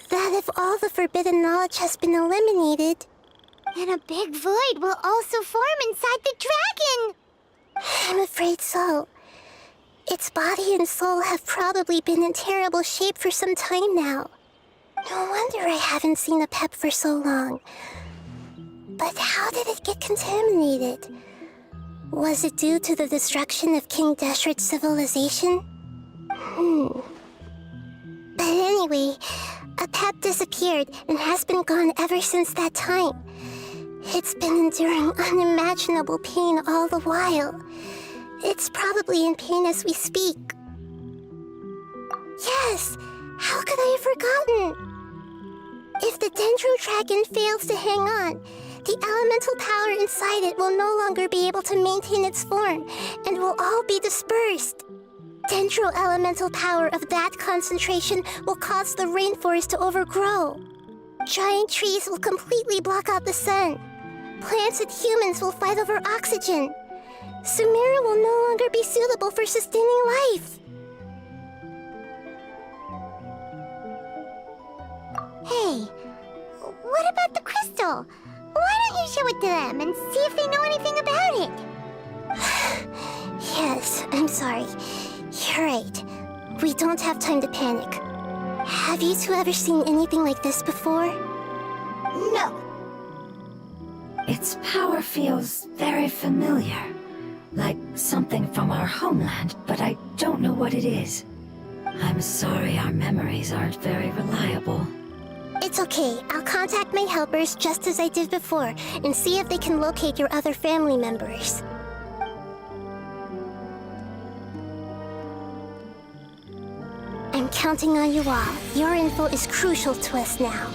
that if all the forbidden knowledge has been eliminated, then a big void will also form inside the dragon. I'm afraid so. Its body and soul have probably been in terrible shape for some time now. No wonder I haven't seen Apep for so long. But how did it get contaminated? Was it due to the destruction of King Deshret's civilization? But anyway, a pet disappeared and has been gone ever since that time. It's been enduring unimaginable pain all the while. It's probably in pain as we speak. Yes! How could I have forgotten? If the Dendro Dragon fails to hang on, the elemental power inside it will no longer be able to maintain its form and will all be dispersed. Dendro elemental power of that concentration will cause the rainforest to overgrow. Giant trees will completely block out the sun. Plants and humans will fight over oxygen. Sumeru will no longer be suitable for sustaining life. Hey, what about the crystal? Why don't you show it to them and see if they know anything about it? Yes, I'm sorry. You're right. We don't have time to panic. Have you two ever seen anything like this before? No. Its power feels very familiar. Like something from our homeland, but I don't know what it is. I'm sorry our memories aren't very reliable. It's okay. I'll contact my helpers just as I did before and see if they can locate your other family members. I'm counting on you all. Your info is crucial to us now.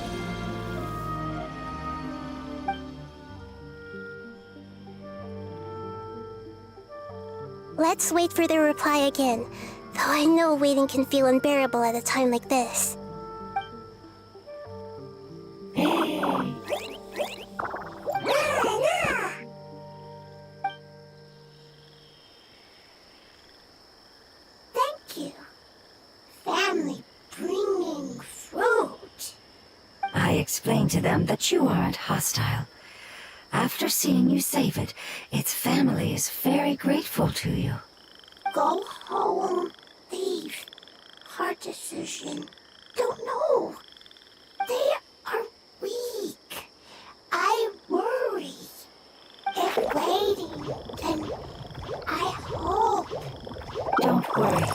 Let's wait for their reply again, though I know waiting can feel unbearable at a time like this. Thank you. Family bringing fruit. I explained to them that you aren't hostile. After seeing you save it, its family is very grateful to you. Go home, leave. Hard decision. Don't know. They are weak. I worry. If waiting, then I hope. Don't worry.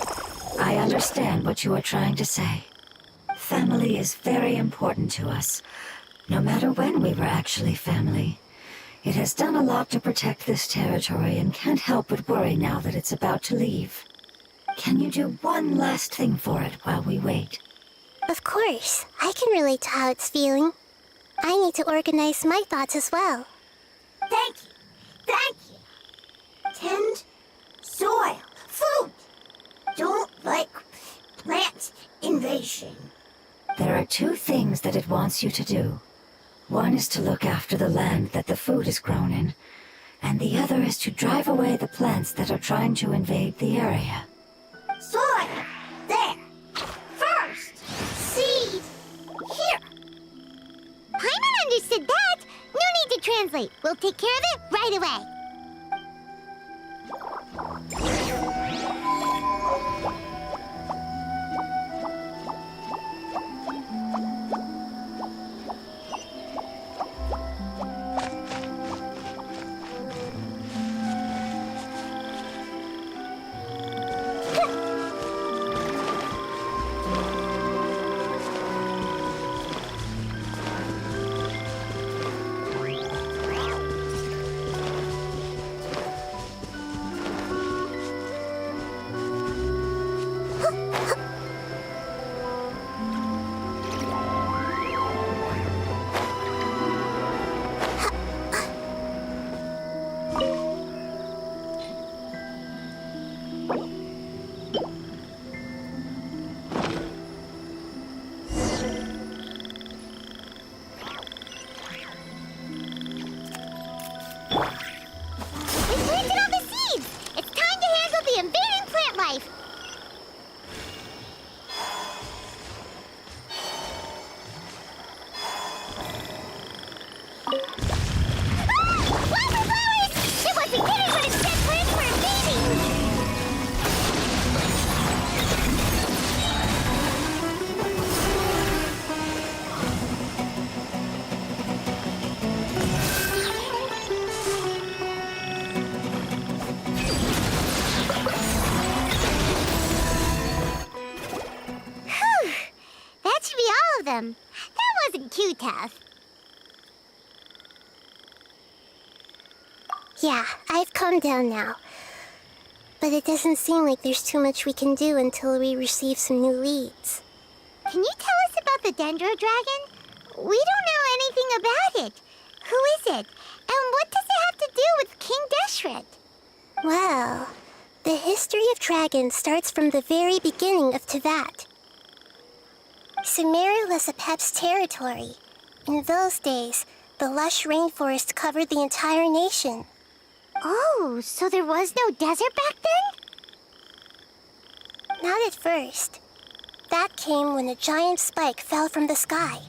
I understand what you are trying to say. Family is very important to us, no matter when we were actually family. It has done a lot to protect this territory and can't help but worry now that it's about to leave. Can you do one last thing for it while we wait? Of course. I can relate to how it's feeling. I need to organize my thoughts as well. Thank you. Thank you. Tend soil, food. Don't like plant invasion. There are two things that it wants you to do. One is to look after the land that the food is grown in, and the other is to drive away the plants that are trying to invade the area. Soil. There. First. Seed. Here. Paimon understood that. No need to translate. We'll take care of it right away. him. That wasn't too tough. Yeah, I've calmed down now. But it doesn't seem like there's too much we can do until we receive some new leads. Can you tell us about the Dendro Dragon? We don't know anything about it. Who is it? And what does it have to do with King Deshret? Well, the history of dragons starts from the very beginning of Tevat. Sumeru was Apep's territory. In those days, the lush rainforest covered the entire nation. Oh, so there was no desert back then? Not at first. That came when a giant spike fell from the sky,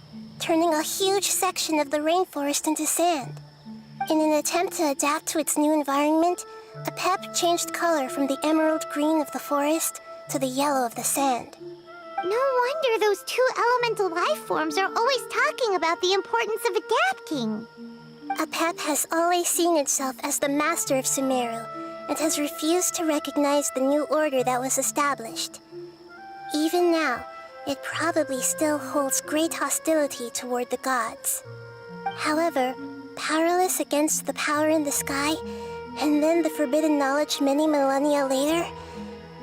turning a huge section of the rainforest into sand. In an attempt to adapt to its new environment, Apep changed color from the emerald green of the forest to the yellow of the sand. No wonder those two elemental life forms are always talking about the importance of adapting. Apep has always seen itself as the master of Sumeru and has refused to recognize the new order that was established. Even now, it probably still holds great hostility toward the gods. However, powerless against the power in the sky, and then the forbidden knowledge many millennia later,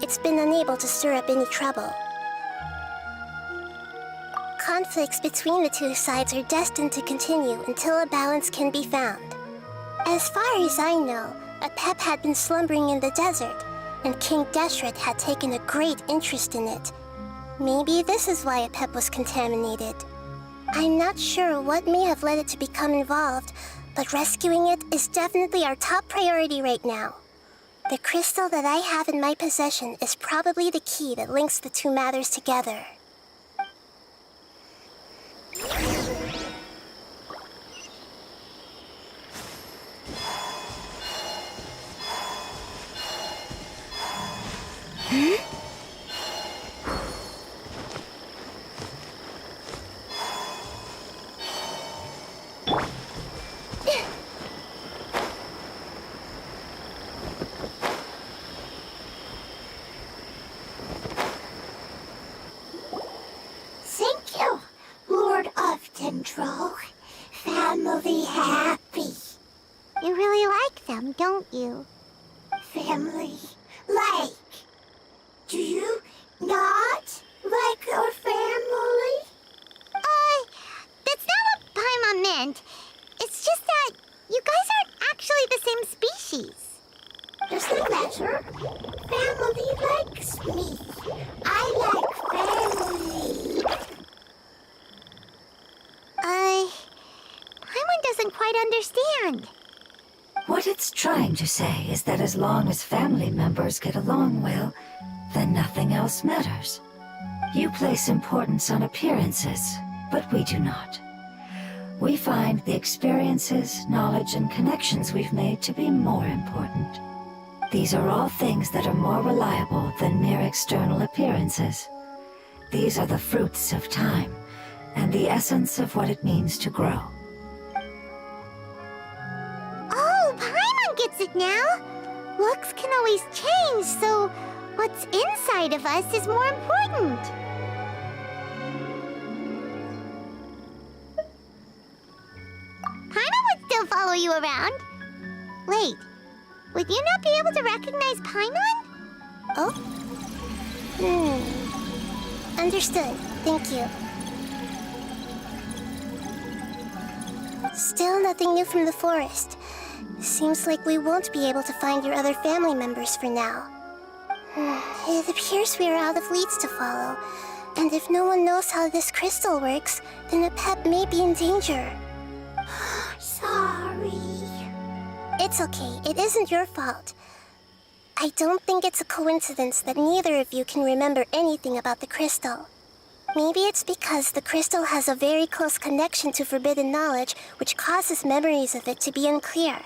it's been unable to stir up any trouble. Conflicts between the two sides are destined to continue until a balance can be found. As far as I know, Apep had been slumbering in the desert, and King Deshret had taken a great interest in it. Maybe this is why Apep was contaminated. I'm not sure what may have led it to become involved, but rescuing it is definitely our top priority right now. The crystal that I have in my possession is probably the key that links the two matters together. Thank you, Lord of Dendro. Family happy. You really like them, don't you? Family like. Do you not like your family? That's not what Paimon meant. It's just that you guys aren't actually the same species. Doesn't matter. Family likes me. I like family. Paimon doesn't quite understand. What it's trying to say is that as long as family members get along well, then nothing else matters. You place importance on appearances, but we do not. We find the experiences, knowledge, and connections we've made to be more important. These are all things that are more reliable than mere external appearances. These are the fruits of time, and the essence of what it means to grow. Oh, Paimon gets it now. Looks can always change, so what's inside of us is more important. Paimon would still follow you around. Wait, would you not be able to recognize Paimon? Oh? Understood. Thank you. Still nothing new from the forest. Seems like we won't be able to find your other family members for now. It appears we are out of leads to follow. And if no one knows how this crystal works, then Apep may be in danger. Sorry. It's okay. It isn't your fault. I don't think it's a coincidence that neither of you can remember anything about the crystal. Maybe it's because the crystal has a very close connection to forbidden knowledge, which causes memories of it to be unclear.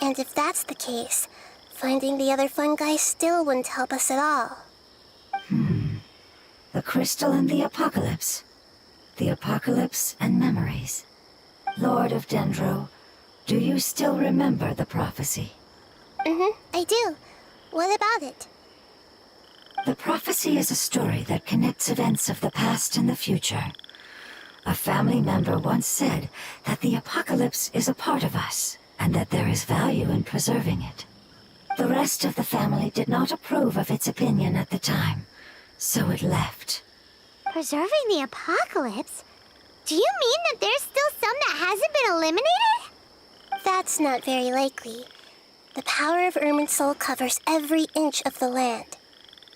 And if that's the case, finding the other fungi still wouldn't help us at all. The crystal and the apocalypse. The apocalypse and memories. Lord of Dendro, do you still remember the prophecy? I do. What about it? The prophecy is a story that connects events of the past and the future. A family member once said that the apocalypse is a part of us, and that there is value in preserving it. The rest of the family did not approve of its opinion at the time, so it left. Preserving the apocalypse? Do you mean that there's still some that hasn't been eliminated? That's not very likely. The power of Irminsul covers every inch of the land.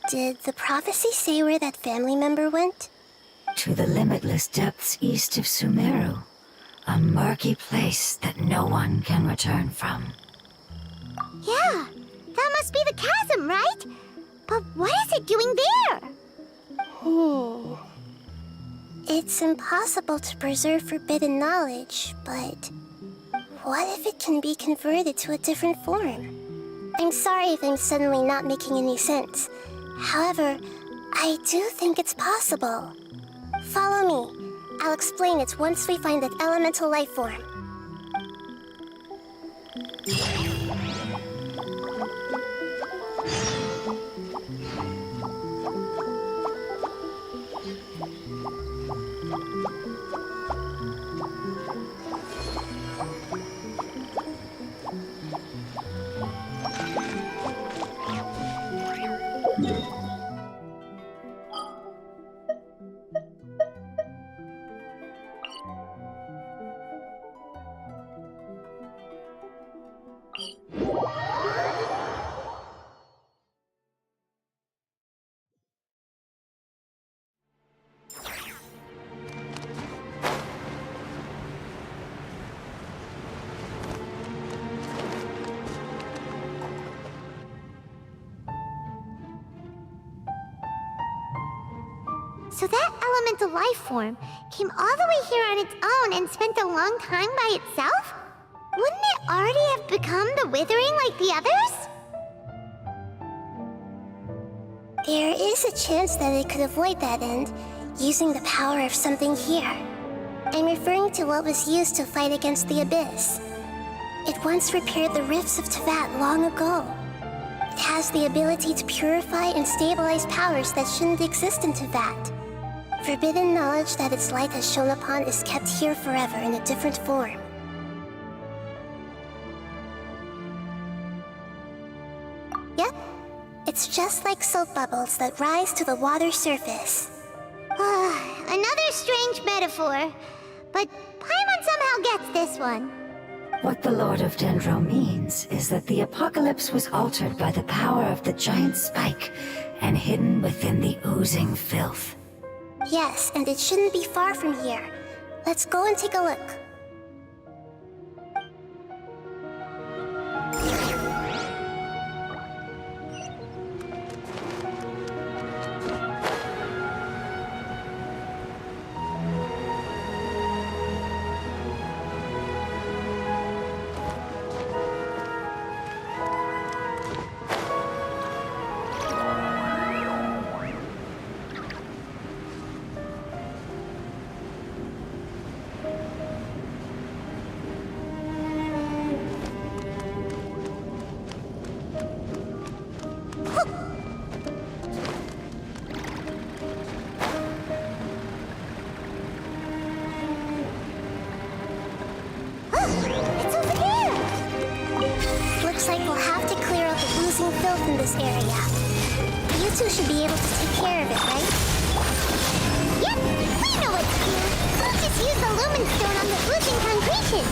Did the prophecy say where that family member went? To the limitless depths east of Sumeru, a murky place that no one can return from. Yeah, that must be the chasm, right? But what is it doing there? It's impossible to preserve forbidden knowledge, but what if it can be converted to a different form? I'm sorry if I'm suddenly not making any sense. However, I do think it's possible. Follow me. I'll explain it once we find that elemental life form. So that elemental life form came all the way here on its own and spent a long time by itself? Wouldn't it already have become the Withering like the others? There is a chance that it could avoid that end, using the power of something here. I'm referring to what was used to fight against the Abyss. It once repaired the rifts of Teyvat long ago. It has the ability to purify and stabilize powers that shouldn't exist in Teyvat. Forbidden knowledge that its light has shone upon is kept here forever in a different form. Yep, it's just like soap bubbles that rise to the water surface. Another strange metaphor, but Paimon somehow gets this one. What the Lord of Dendro means is that the apocalypse was altered by the power of the giant spike and hidden within the oozing filth. Yes, and it shouldn't be far from here. Let's go and take a look. It's over here! Looks like we'll have to clear out the oozing filth in this area. You two should be able to take care of it, right? Yep, we know what to do. We'll just use the lumen stone on the oozing concretion.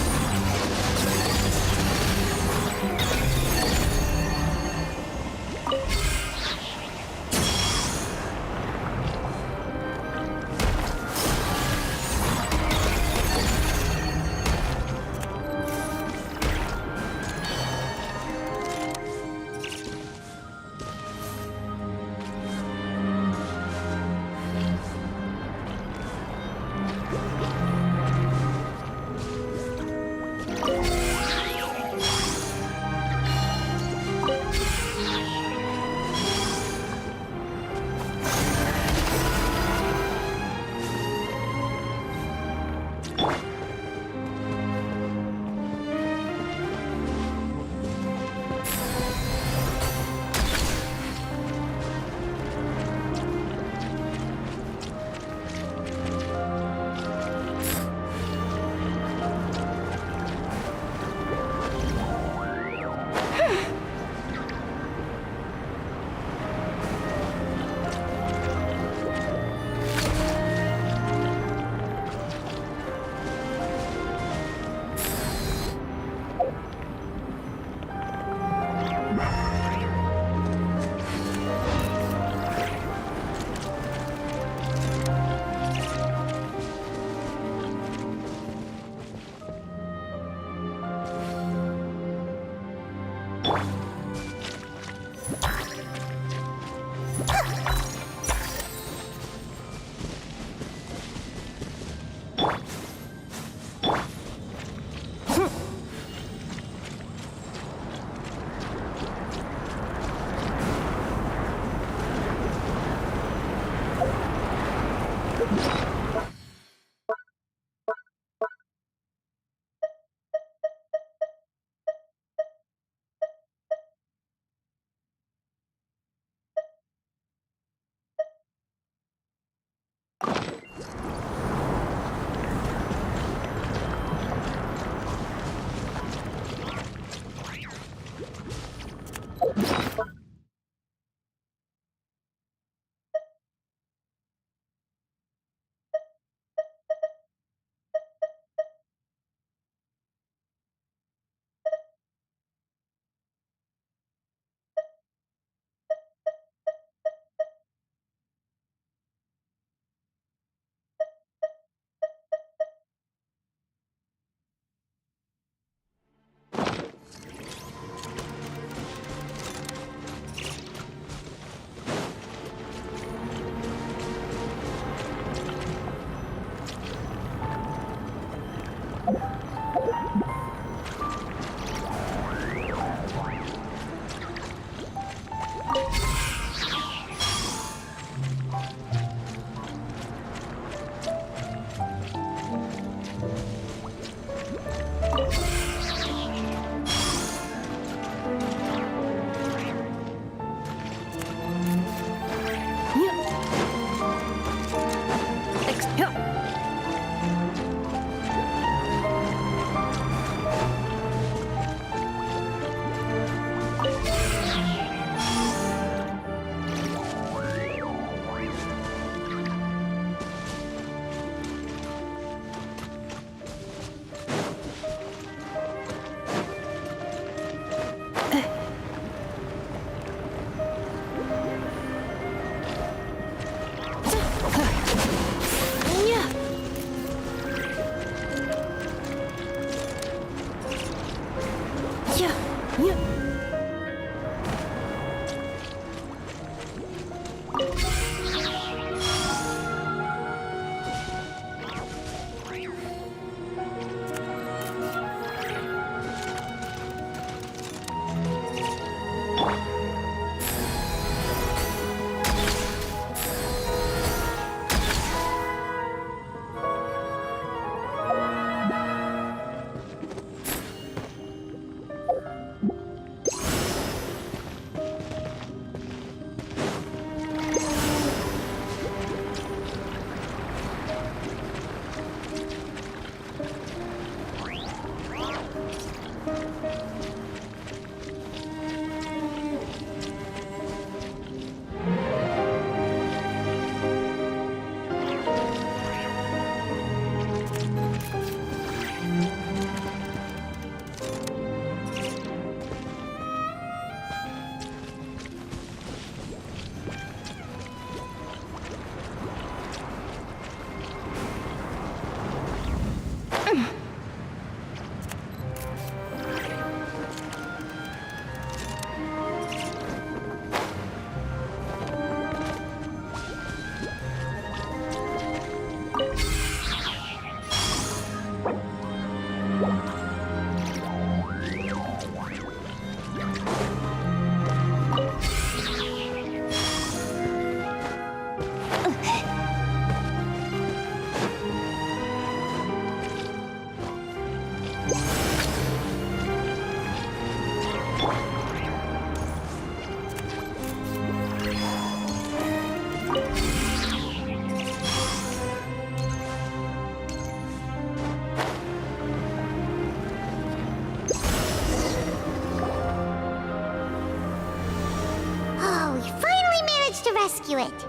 rescue it.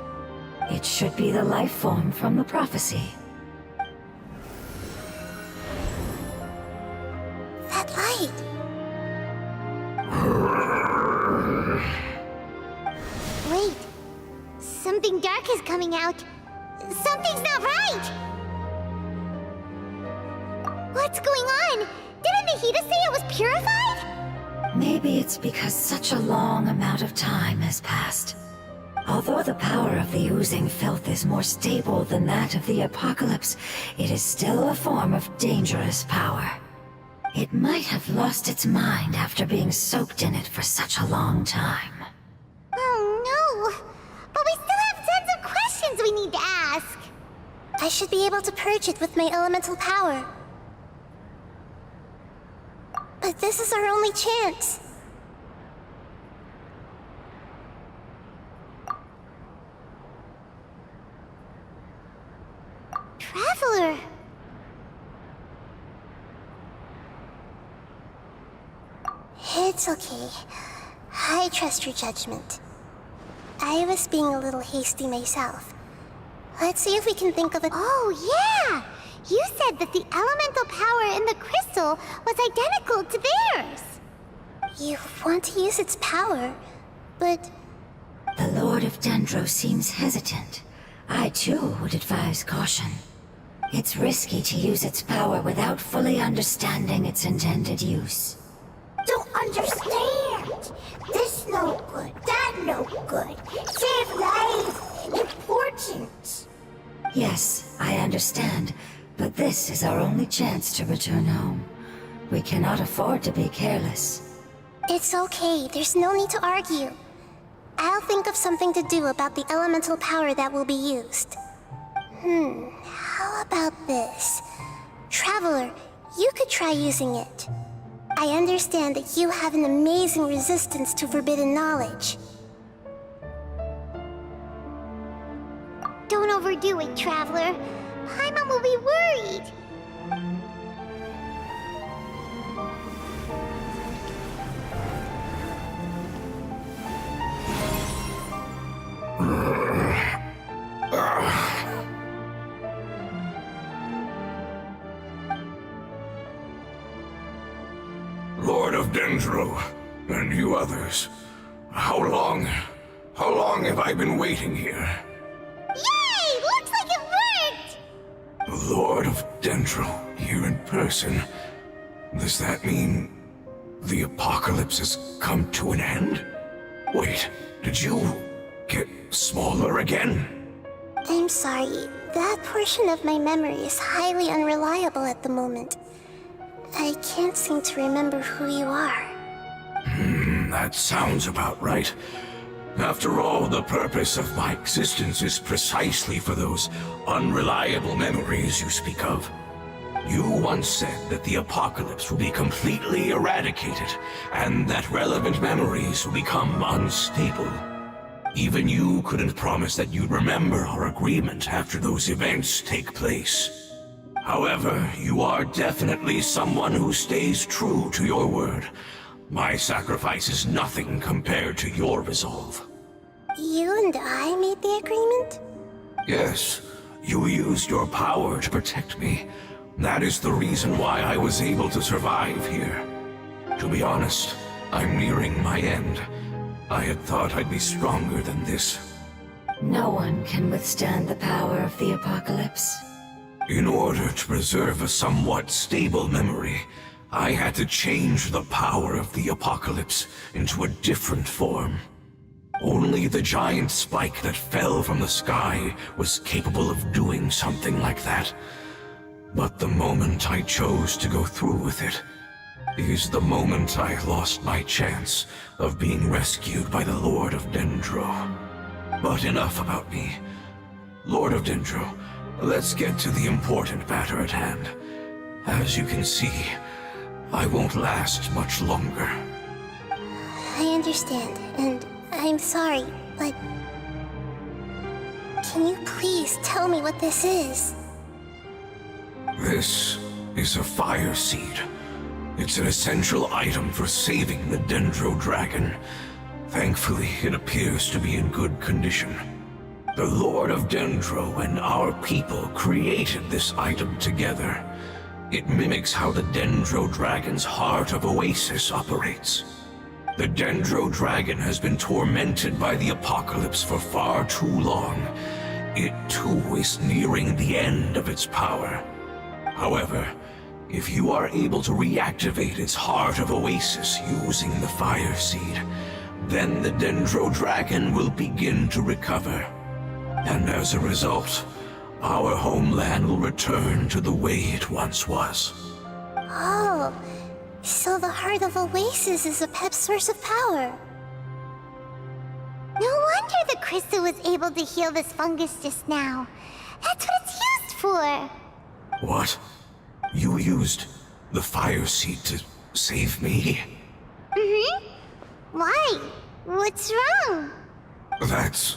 It should be the life form from the prophecy. That light. Wait. Something dark is coming out. Something's not right! What's going on? Didn't Nahida say it was purified? Maybe it's because such a long amount of time has passed. Although the power of the oozing filth is more stable than that of the apocalypse, it is still a form of dangerous power. It might have lost its mind after being soaked in it for such a long time. Oh no! But we still have tons of questions we need to ask! I should be able to purge it with my elemental power. But this is our only chance. Traveler! It's okay. I trust your judgment. I was being a little hasty myself. Let's see if we can think of a— Oh yeah! You said that the elemental power in the crystal was identical to theirs! You want to use its power, but The Lord of Dendro seems hesitant. I too would advise caution. It's risky to use its power without fully understanding its intended use. Don't understand. This no good, that no good. Save life. Important. Yes, I understand, but this is our only chance to return home. We cannot afford to be careless. it's okay. There's no need to argue. I'll think of something to do about the elemental power that will be used. How about this? Traveler, you could try using it. I understand that you have an amazing resistance to forbidden knowledge. Don't overdo it, Traveler. Paimon will be worried. Lord of Dendro, and you others. How long have I been waiting here? Yay! Looks like it worked! Lord of Dendro, here in person. Does that mean the apocalypse has come to an end? Wait, did you get smaller again? I'm sorry. That portion of my memory is highly unreliable at the moment. I can't seem to remember who you are. That sounds about right. After all, the purpose of my existence is precisely for those unreliable memories you speak of. You once said that the apocalypse will be completely eradicated, and that relevant memories will become unstable. Even you couldn't promise that you'd remember our agreement after those events take place. However, you are definitely someone who stays true to your word. My sacrifice is nothing compared to your resolve. You and I made the agreement? Yes, you used your power to protect me. That is the reason why I was able to survive here. To be honest, I'm nearing my end. I had thought I'd be stronger than this. No one can withstand the power of the apocalypse. In order to preserve a somewhat stable memory, I had to change the power of the apocalypse into a different form. Only the giant spike that fell from the sky was capable of doing something like that. But the moment I chose to go through with it is the moment I lost my chance of being rescued by the Lord of Dendro. But enough about me. Lord of Dendro, let's get to the important matter at hand. As you can see, I won't last much longer. I understand, and I'm sorry, but can you please tell me what this is? This is a fire seed. It's an essential item for saving the Dendro dragon. Thankfully, it appears to be in good condition. The Lord of Dendro and our people created this item together. It mimics how the Dendro dragon's heart of Oasis operates. The Dendro dragon has been tormented by the apocalypse for far too long. It too is nearing the end of its power. However, if you are able to reactivate its heart of Oasis using the fire seed, then the Dendro Dragon will begin to recover. And as a result, our homeland will return to the way it once was. Oh, so the Heart of Oasis is a pep source of power. No wonder the crystal was able to heal this fungus just now. That's what it's used for. What? You used the fire seed to save me? Why? What's wrong? That's...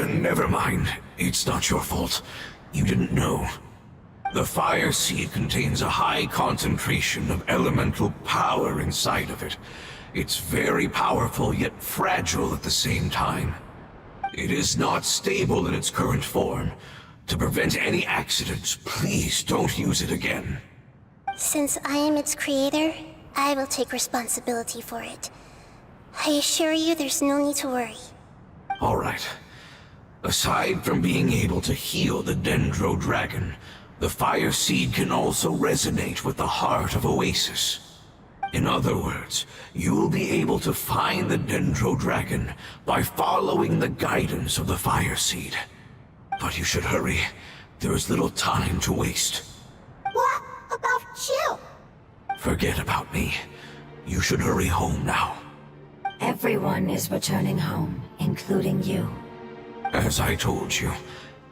never mind. It's not your fault. You didn't know. The fire seed contains a high concentration of elemental power inside of it. It's very powerful, yet fragile at the same time. It is not stable in its current form. To prevent any accidents, please don't use it again. Since I am its creator, I will take responsibility for it. I assure you there's no need to worry. All right. Aside from being able to heal the Dendro Dragon, the fire seed can also resonate with the heart of Oasis. In other words, you will be able to find the Dendro Dragon by following the guidance of the fire seed. But you should hurry. There is little time to waste. What about you? Forget about me. You should hurry home now. Everyone is returning home, including you. As I told you,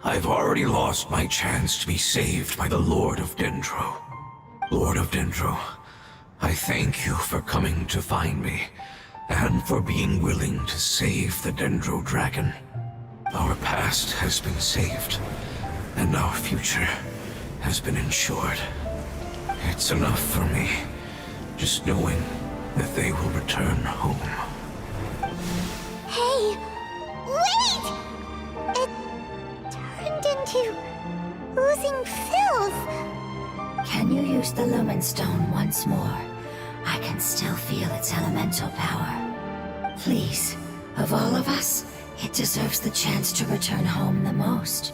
I've already lost my chance to be saved by the Lord of Dendro. Lord of Dendro, I thank you for coming to find me, and for being willing to save the Dendro Dragon. Our past has been saved, and our future has been ensured. It's enough for me, just knowing that they will return home. Hey, wait! It turned into oozing filth. Can you use the lumine stone once more? I can still feel its elemental power. Please, of all of us, it deserves the chance to return home the most.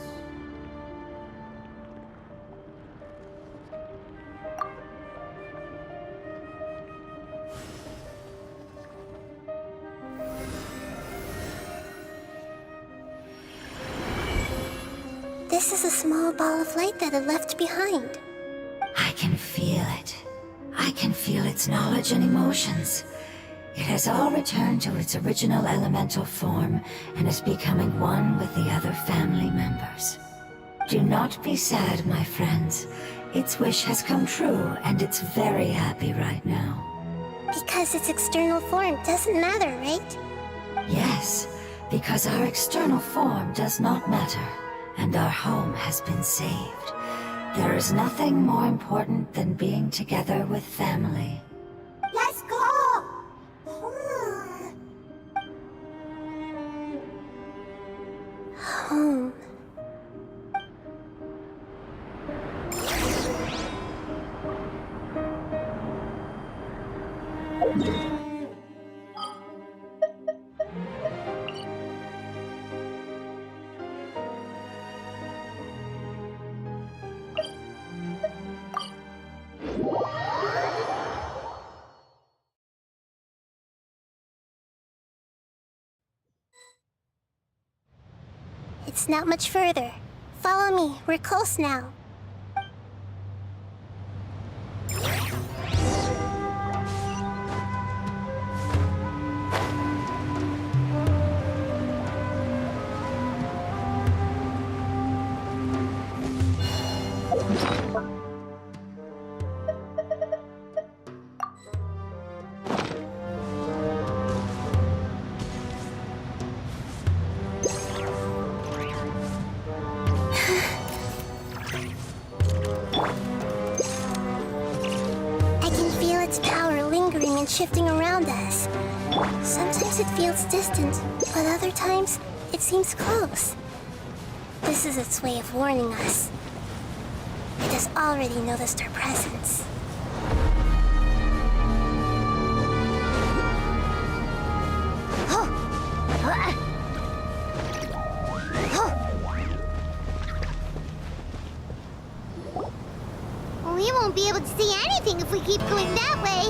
This is a small ball of light that it left behind. I can feel it. I can feel its knowledge and emotions. It has all returned to its original elemental form and is becoming one with the other family members. Do not be sad, my friends. Its wish has come true, and it's very happy right now. Because its external form doesn't matter, right? Yes, because our external form does not matter, and our home has been saved. There is nothing more important than being together with family. Let's go! Home. It's not much further. Follow me, we're close now. Shifting around us. Sometimes it feels distant, but other times it seems close. This is its way of warning us. It has already noticed our presence. We won't be able to see anything if we keep going that way.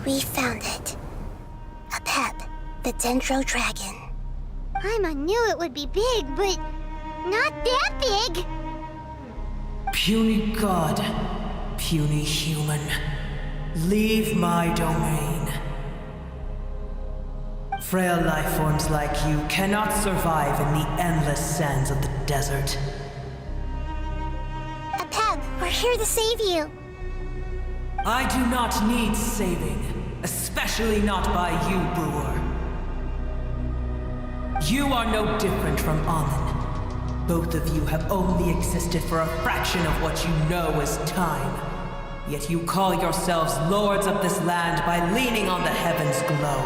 We found it. Apep, the Dendro Dragon. Paimon knew it would be big, but not that big! Puny god, puny human, leave my domain. Frail life forms like you cannot survive in the endless sands of the desert. Apep, we're here to save you. I do not need saving, especially not by you, Brewer. You are no different from Amon. Both of you have only existed for a fraction of what you know as time. Yet you call yourselves lords of this land by leaning on the heavens' glow.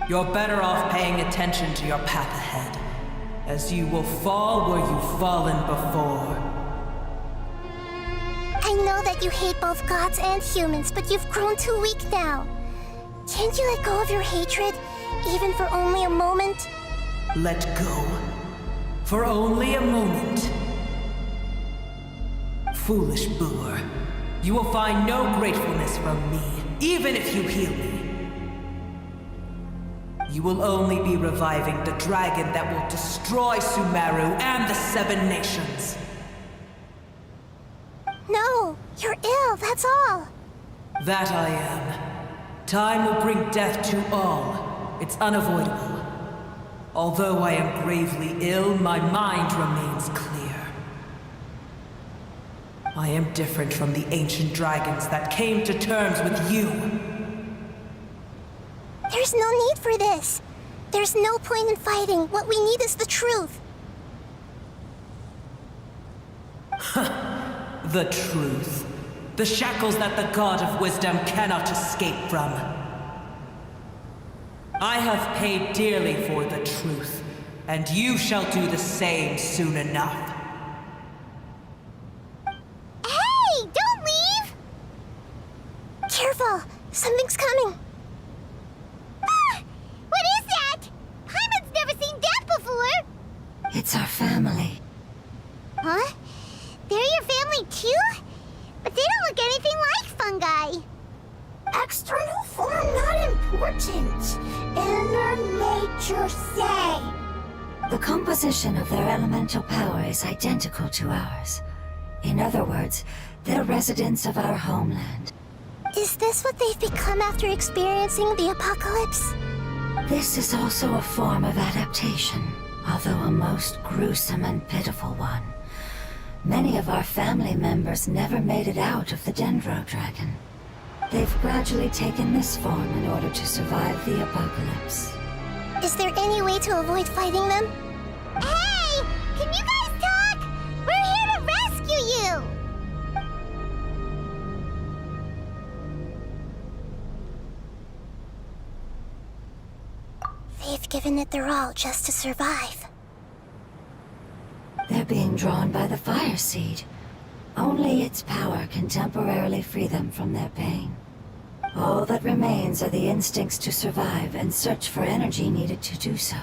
You're better off paying attention to your path ahead, as you will fall where you've fallen before. I know that you hate both gods and humans, but you've grown too weak now. Can't you let go of your hatred, even for only a moment? Let go. For only a moment. Foolish Brewer. You will find no gratefulness from me, even if you heal me. You will only be reviving the dragon that will destroy Sumeru and the Seven Nations. No, you're ill, that's all. That I am. Time will bring death to all. It's unavoidable. Although I am gravely ill, my mind remains clear. I am different from the ancient dragons that came to terms with you. There's no need for this. There's no point in fighting. What we need is the truth. The truth. The shackles that the God of Wisdom cannot escape from. I have paid dearly for the truth, and you shall do the same soon enough. Hey! Don't leave! Careful! Something's coming! Ah! What is that? Paimon's never seen that before! It's our family. Huh? They're your family too? But they don't look anything like fungi. External form not important. Inner nature say. The composition of their elemental power is identical to ours. In other words, they're residents of our homeland. Is this what they've become after experiencing the apocalypse? This is also a form of adaptation, although a most gruesome and pitiful one. Many of our family members never made it out of the Dendro Dragon. They've gradually taken this form in order to survive the apocalypse. Is there any way to avoid fighting them? Hey! Can you guys talk? We're here to rescue you! They've given it their all just to survive. They're being drawn by the fire seed. Only its power can temporarily free them from their pain. All that remains are the instincts to survive and search for energy needed to do so.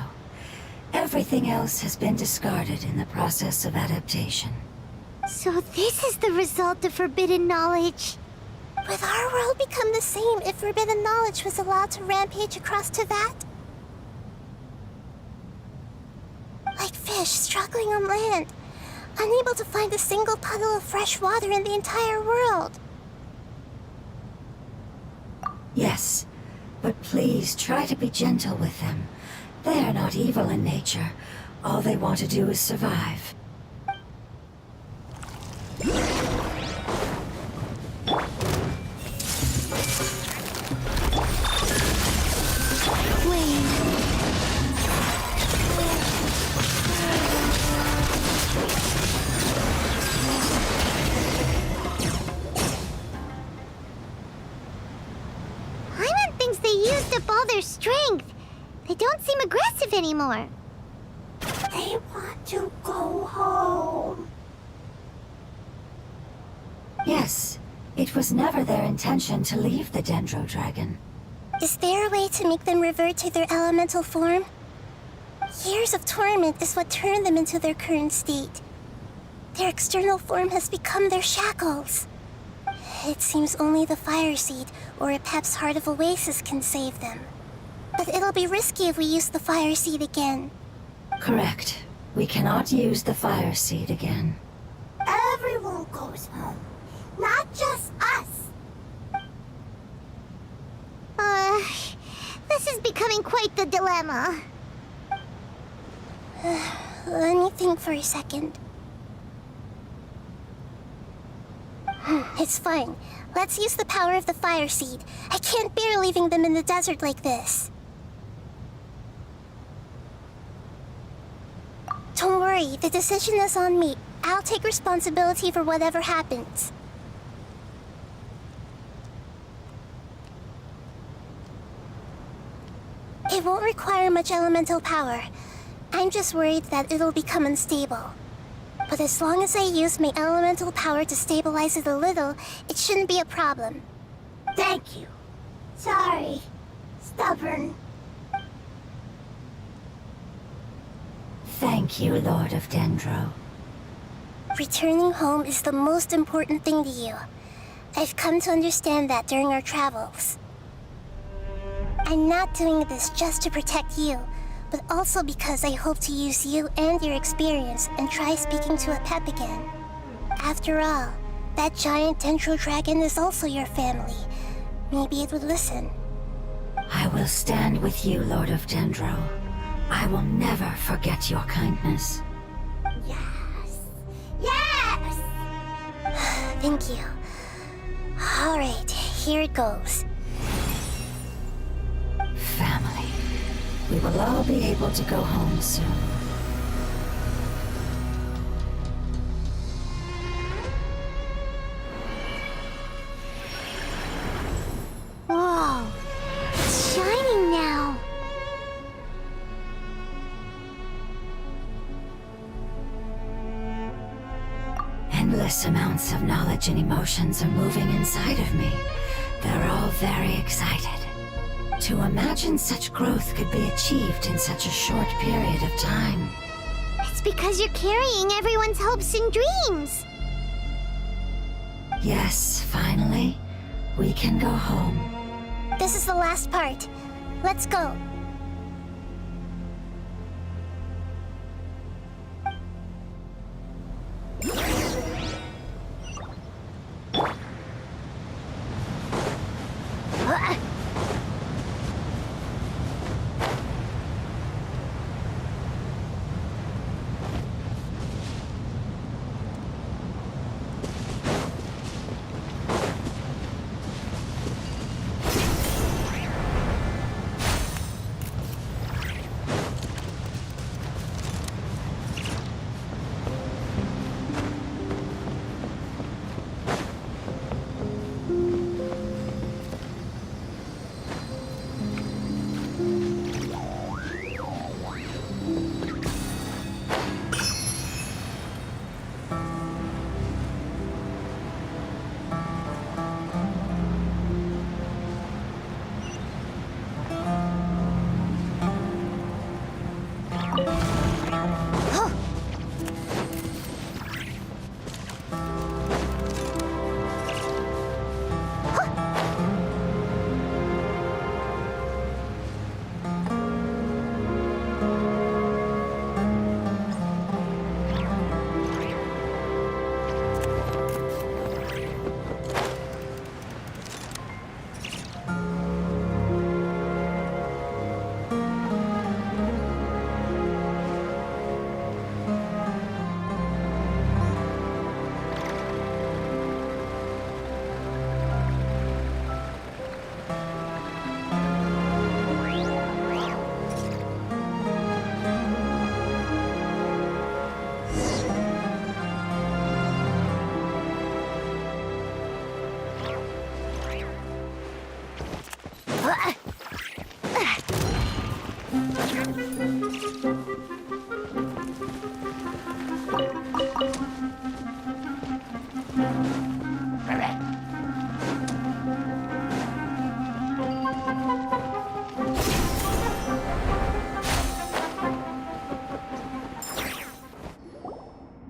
Everything else has been discarded in the process of adaptation. So this is the result of forbidden knowledge. Would our world become the same if forbidden knowledge was allowed to rampage across Tevat? Like fish struggling on land, unable to find a single puddle of fresh water in the entire world. Yes, but please try to be gentle with them. They are not evil in nature. All they want to do is survive. Paimon thinks they used up all their strength. They don't seem aggressive anymore. They want to go home. Yes, it was never their intention to leave the Dendro Dragon. Is there a way to make them revert to their elemental form? Years of torment is what turned them into their current state. Their external form has become their shackles. It seems only the fire seed or a Pep's Heart of Oasis can save them. But it'll be risky if we use the fire seed again. Correct. We cannot use the fire seed again. Everyone goes home, not just us. This is becoming quite the dilemma. Let me think for a second. It's fine. Let's use the power of the fire seed. I can't bear leaving them in the desert like this. Don't worry, the decision is on me. I'll take responsibility for whatever happens. It won't require much elemental power. I'm just worried that it'll become unstable. But as long as I use my elemental power to stabilize it a little, it shouldn't be a problem. Thank you. Sorry. Stubborn. Thank you, Lord of Dendro. Returning home is the most important thing to you. I've come to understand that during our travels. I'm not doing this just to protect you, but also because I hope to use you and your experience and try speaking to a Pep again. After all, that giant Dendro dragon is also your family. Maybe it would listen. I will stand with you, Lord of Dendro. I will never forget your kindness. Yes. Yes! Thank you. Alright, here it goes. Family. We will all be able to go home soon. Whoa. It's shining now. Endless amounts of knowledge and emotions are moving inside of me. They're all very excited. To imagine such growth could be achieved in such a short period of time. It's because you're carrying everyone's hopes and dreams. Yes, finally, we can go home. This is the last part. Let's go.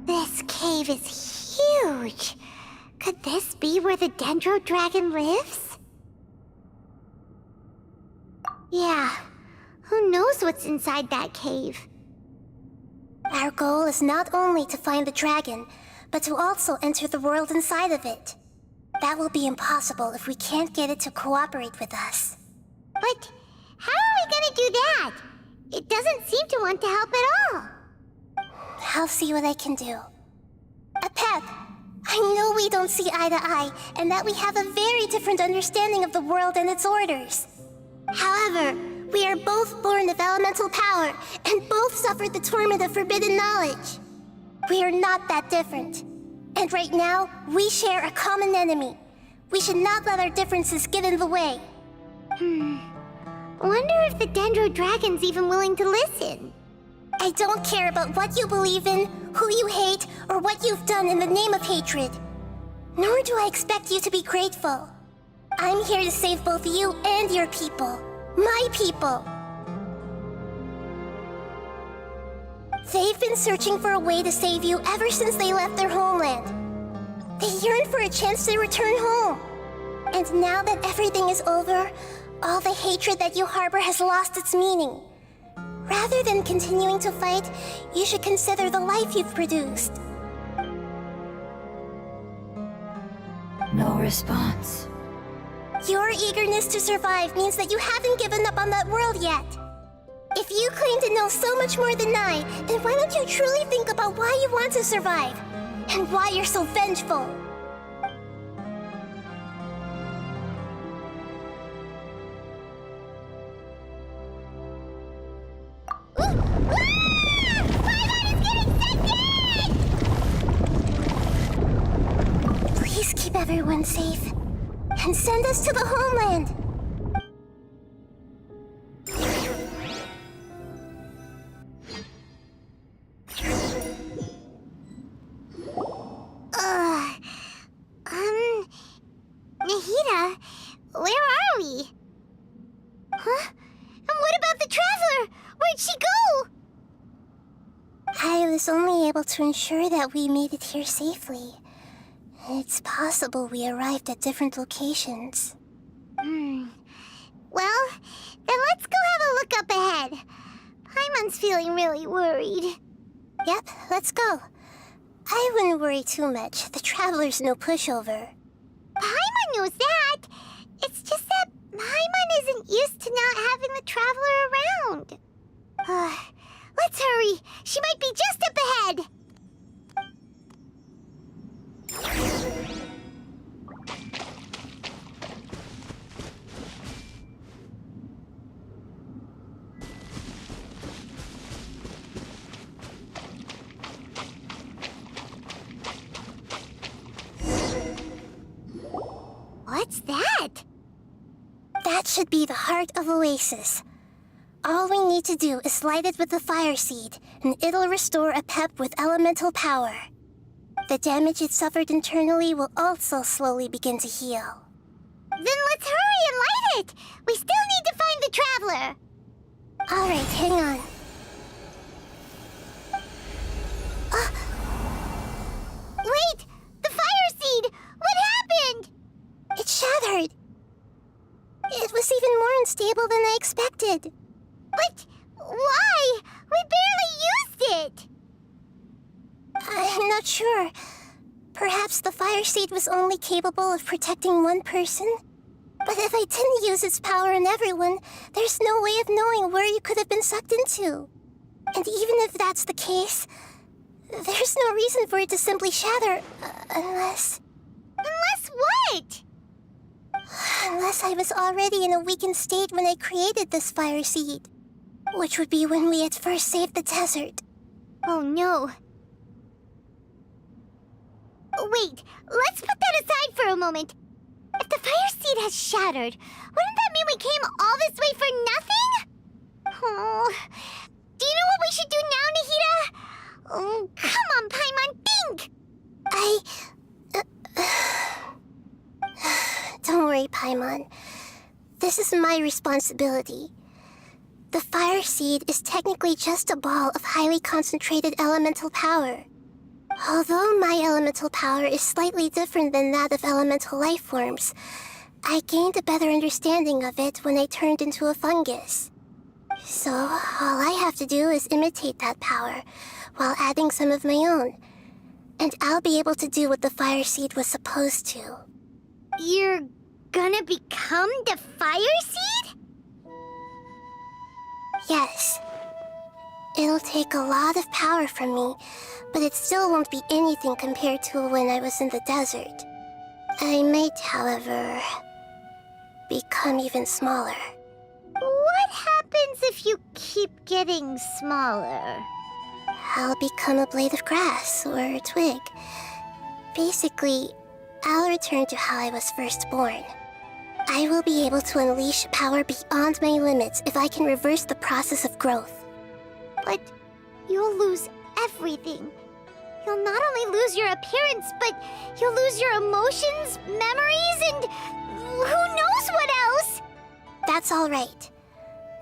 This cave is huge. Could this be where the Dendro Dragon lives? Yeah, who knows what's inside that cave? Our goal is not only to find the dragon, but to also enter the world inside of it. That will be impossible if we can't get it to cooperate with us. But how are we gonna do that? It doesn't seem to want to help at all. I'll see what I can do. Pep, I know we don't see eye to eye, and that we have a very different understanding of the world and its orders. However, we are both born of elemental power, and both suffered the torment of forbidden knowledge. We are not that different. And right now, we share a common enemy. We should not let our differences get in the way. Wonder if the Dendro Dragon's even willing to listen. I don't care about what you believe in, who you hate, or what you've done in the name of hatred. Nor do I expect you to be grateful. I'm here to save both you and your people. My people. They've been searching for a way to save you ever since they left their homeland. They yearn for a chance to return home. And now that everything is over, all the hatred that you harbor has lost its meaning. Rather than continuing to fight, you should consider the life you've produced. No response. Your eagerness to survive means that you haven't given up on that world yet. If you claim to know so much more than I, then why don't you truly think about why you want to survive? And why you're so vengeful? Please keep everyone safe. And send us to the homeland. Nahida, where are we? Huh? And what about the Traveler? Where'd she go? I was only able to ensure that we made it here safely. It's possible we arrived at different locations. Well, then let's go have a look up ahead. Paimon's feeling really worried. Yep, let's go. I wouldn't worry too much. The Traveler's no pushover. Paimon knows that. It's just that Paimon isn't used to not having the Traveler around. Let's hurry. She might be just up ahead. What's that? That should be the heart of Oasis. All we need to do is light it with the fire seed, and it'll restore a pep with elemental power. The damage it suffered internally will also slowly begin to heal. Then let's hurry and light it! We still need to find the Traveler! Alright, hang on. Wait! The fire seed! What happened? It shattered. It was even more unstable than I expected. But why? We barely used it! I'm not sure. Perhaps the fire seed was only capable of protecting one person? But if I didn't use its power on everyone, there's no way of knowing where you could have been sucked into. And even if that's the case, there's no reason for it to simply shatter, unless... Unless what? Unless I was already in a weakened state when I created this fire seed. Which would be when we had first saved the desert. Oh no. Wait, let's put that aside for a moment. If the fire seed has shattered, wouldn't that mean we came all this way for nothing? Oh, do you know what we should do now, Nahida? Oh, come on, Paimon, think! Don't worry, Paimon. This is my responsibility. The fire seed is technically just a ball of highly concentrated elemental power. Although my elemental power is slightly different than that of elemental life forms, I gained a better understanding of it when I turned into a fungus. So, all I have to do is imitate that power, while adding some of my own. And I'll be able to do what the fire seed was supposed to. You're gonna become the fire seed? Yes. It'll take a lot of power from me, but it still won't be anything compared to when I was in the desert. I might, however, become even smaller. What happens if you keep getting smaller? I'll become a blade of grass or a twig. Basically, I'll return to how I was first born. I will be able to unleash power beyond my limits if I can reverse the process of growth. But you'll lose everything. You'll not only lose your appearance, but you'll lose your emotions, memories, and who knows what else? That's all right.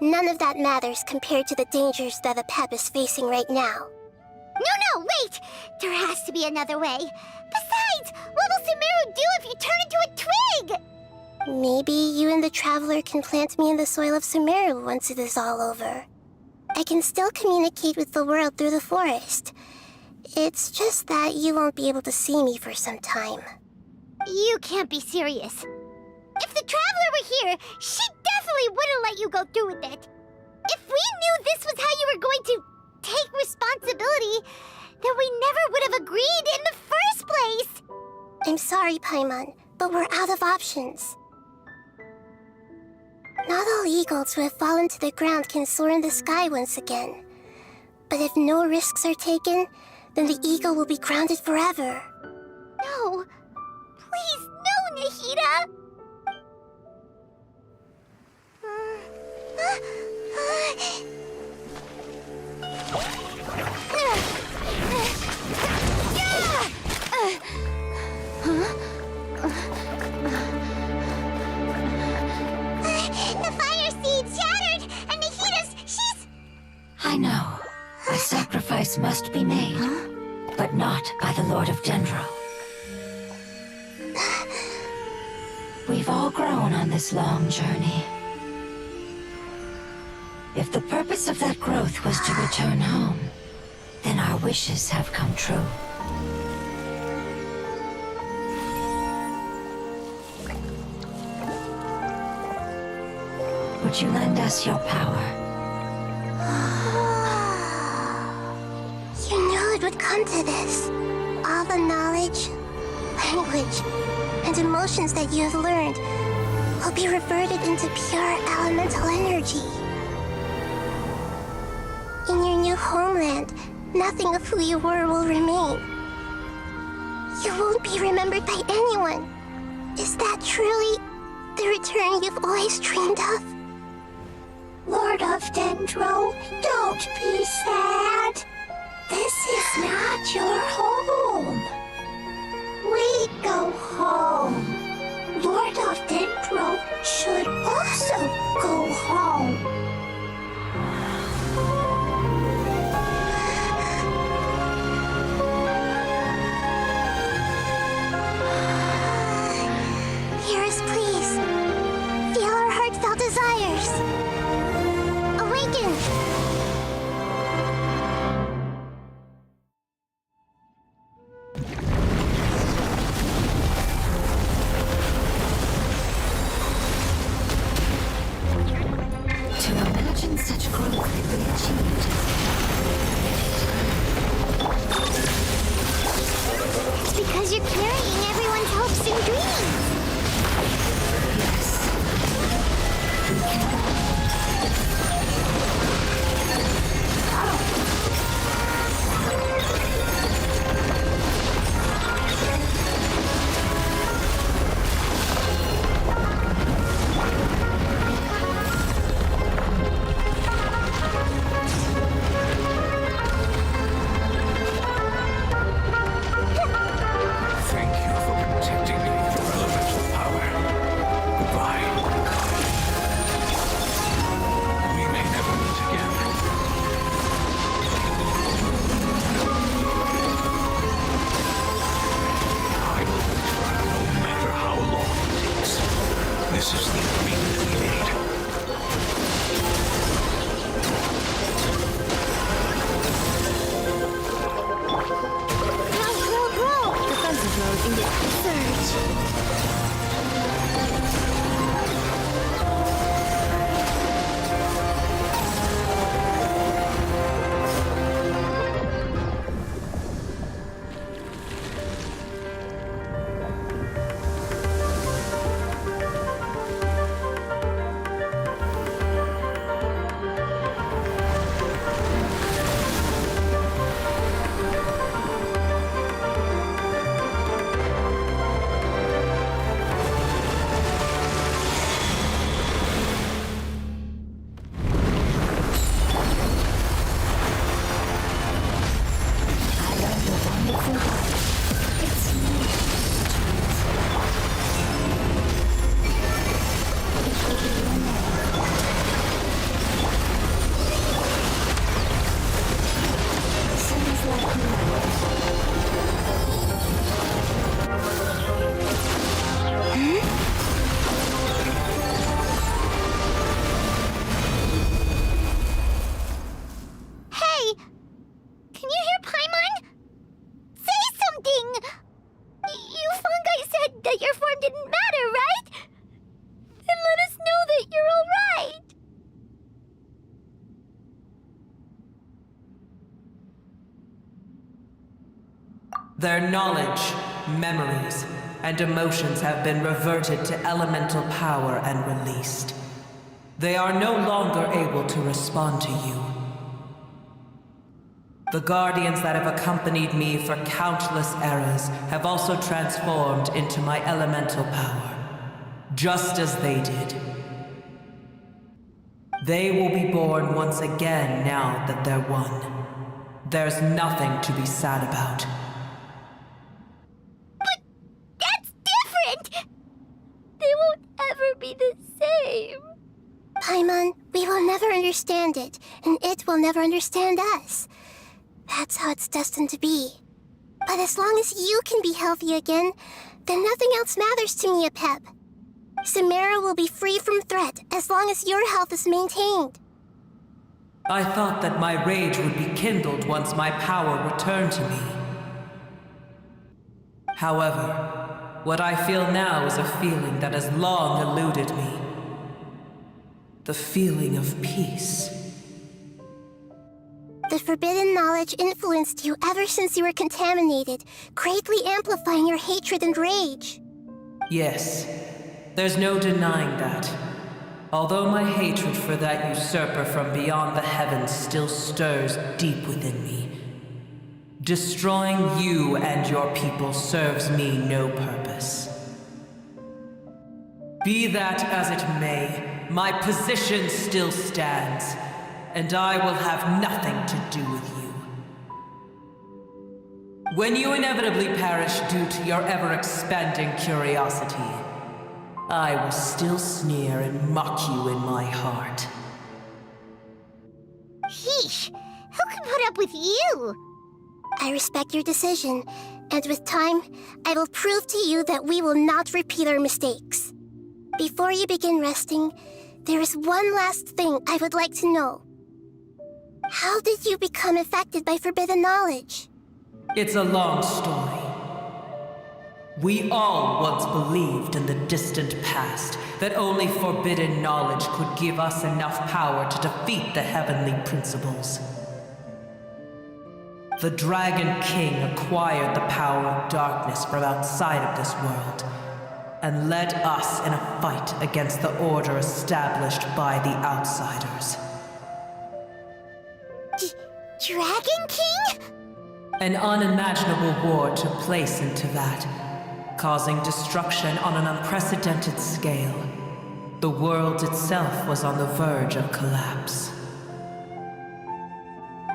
None of that matters compared to the dangers that a pep is facing right now. No, wait! There has to be another way. Besides, what will Sumeru do if you turn into a twig? Maybe you and the Traveler can plant me in the soil of Sumeru once it is all over. I can still communicate with the world through the forest. It's just that you won't be able to see me for some time. You can't be serious. If the Traveler were here, she definitely wouldn't let you go through with it. If we knew this was how you were going to take responsibility, then we never would have agreed in the first place. I'm sorry, Paimon, but we're out of options. Not all eagles who have fallen to the ground can soar in the sky once again. But if no risks are taken, then the eagle will be grounded forever. No. Please, no, Nahida! The fire seed shattered, and she's... I know. A sacrifice must be made, but not by the Lord of Dendro. We've all grown on this long journey. If the purpose of that growth was to return home, then our wishes have come true. Would you lend us your power? You knew it would come to this. All the knowledge, language, and emotions that you have learned will be reverted into pure elemental energy. In your new homeland, nothing of who you were will remain. You won't be remembered by anyone. Is that truly the return you've always dreamed of? Lord of Dendro, don't be sad. This is not your home. We go home. Lord of Dendro should also go home. Hear us, please. Feel our heartfelt desires. Awaken! To This is the agreement we made. Grow! Defensive mode engaged. Surge. Their knowledge, memories, and emotions have been reverted to elemental power and released. They are no longer able to respond to you. The Guardians that have accompanied me for countless eras have also transformed into my elemental power, just as they did. They will be born once again now that they're one. There's nothing to be sad about. They won't ever be the same. Paimon, we will never understand it, and it will never understand us. That's how it's destined to be. But as long as you can be healthy again, then nothing else matters to me, Apep. Samara will be free from threat as long as your health is maintained. I thought that my rage would be kindled once my power returned to me. However, what I feel now is a feeling that has long eluded me. The feeling of peace. The forbidden knowledge influenced you ever since you were contaminated, greatly amplifying your hatred and rage. Yes, there's no denying that. Although my hatred for that usurper from beyond the heavens still stirs deep within me, destroying you and your people serves me no purpose. Be that as it may, my position still stands, and I will have nothing to do with you. When you inevitably perish due to your ever-expanding curiosity, I will still sneer and mock you in my heart. Heesh! Who can put up with you? I respect your decision, and with time, I will prove to you that we will not repeat our mistakes. Before you begin resting, there is one last thing I would like to know. How did you become affected by forbidden knowledge? It's a long story. We all once believed in the distant past that only forbidden knowledge could give us enough power to defeat the heavenly principles. The Dragon King acquired the power of darkness from outside of this world, and led us in a fight against the order established by the outsiders. Dragon King? An unimaginable war took place into that, causing destruction on an unprecedented scale. The world itself was on the verge of collapse.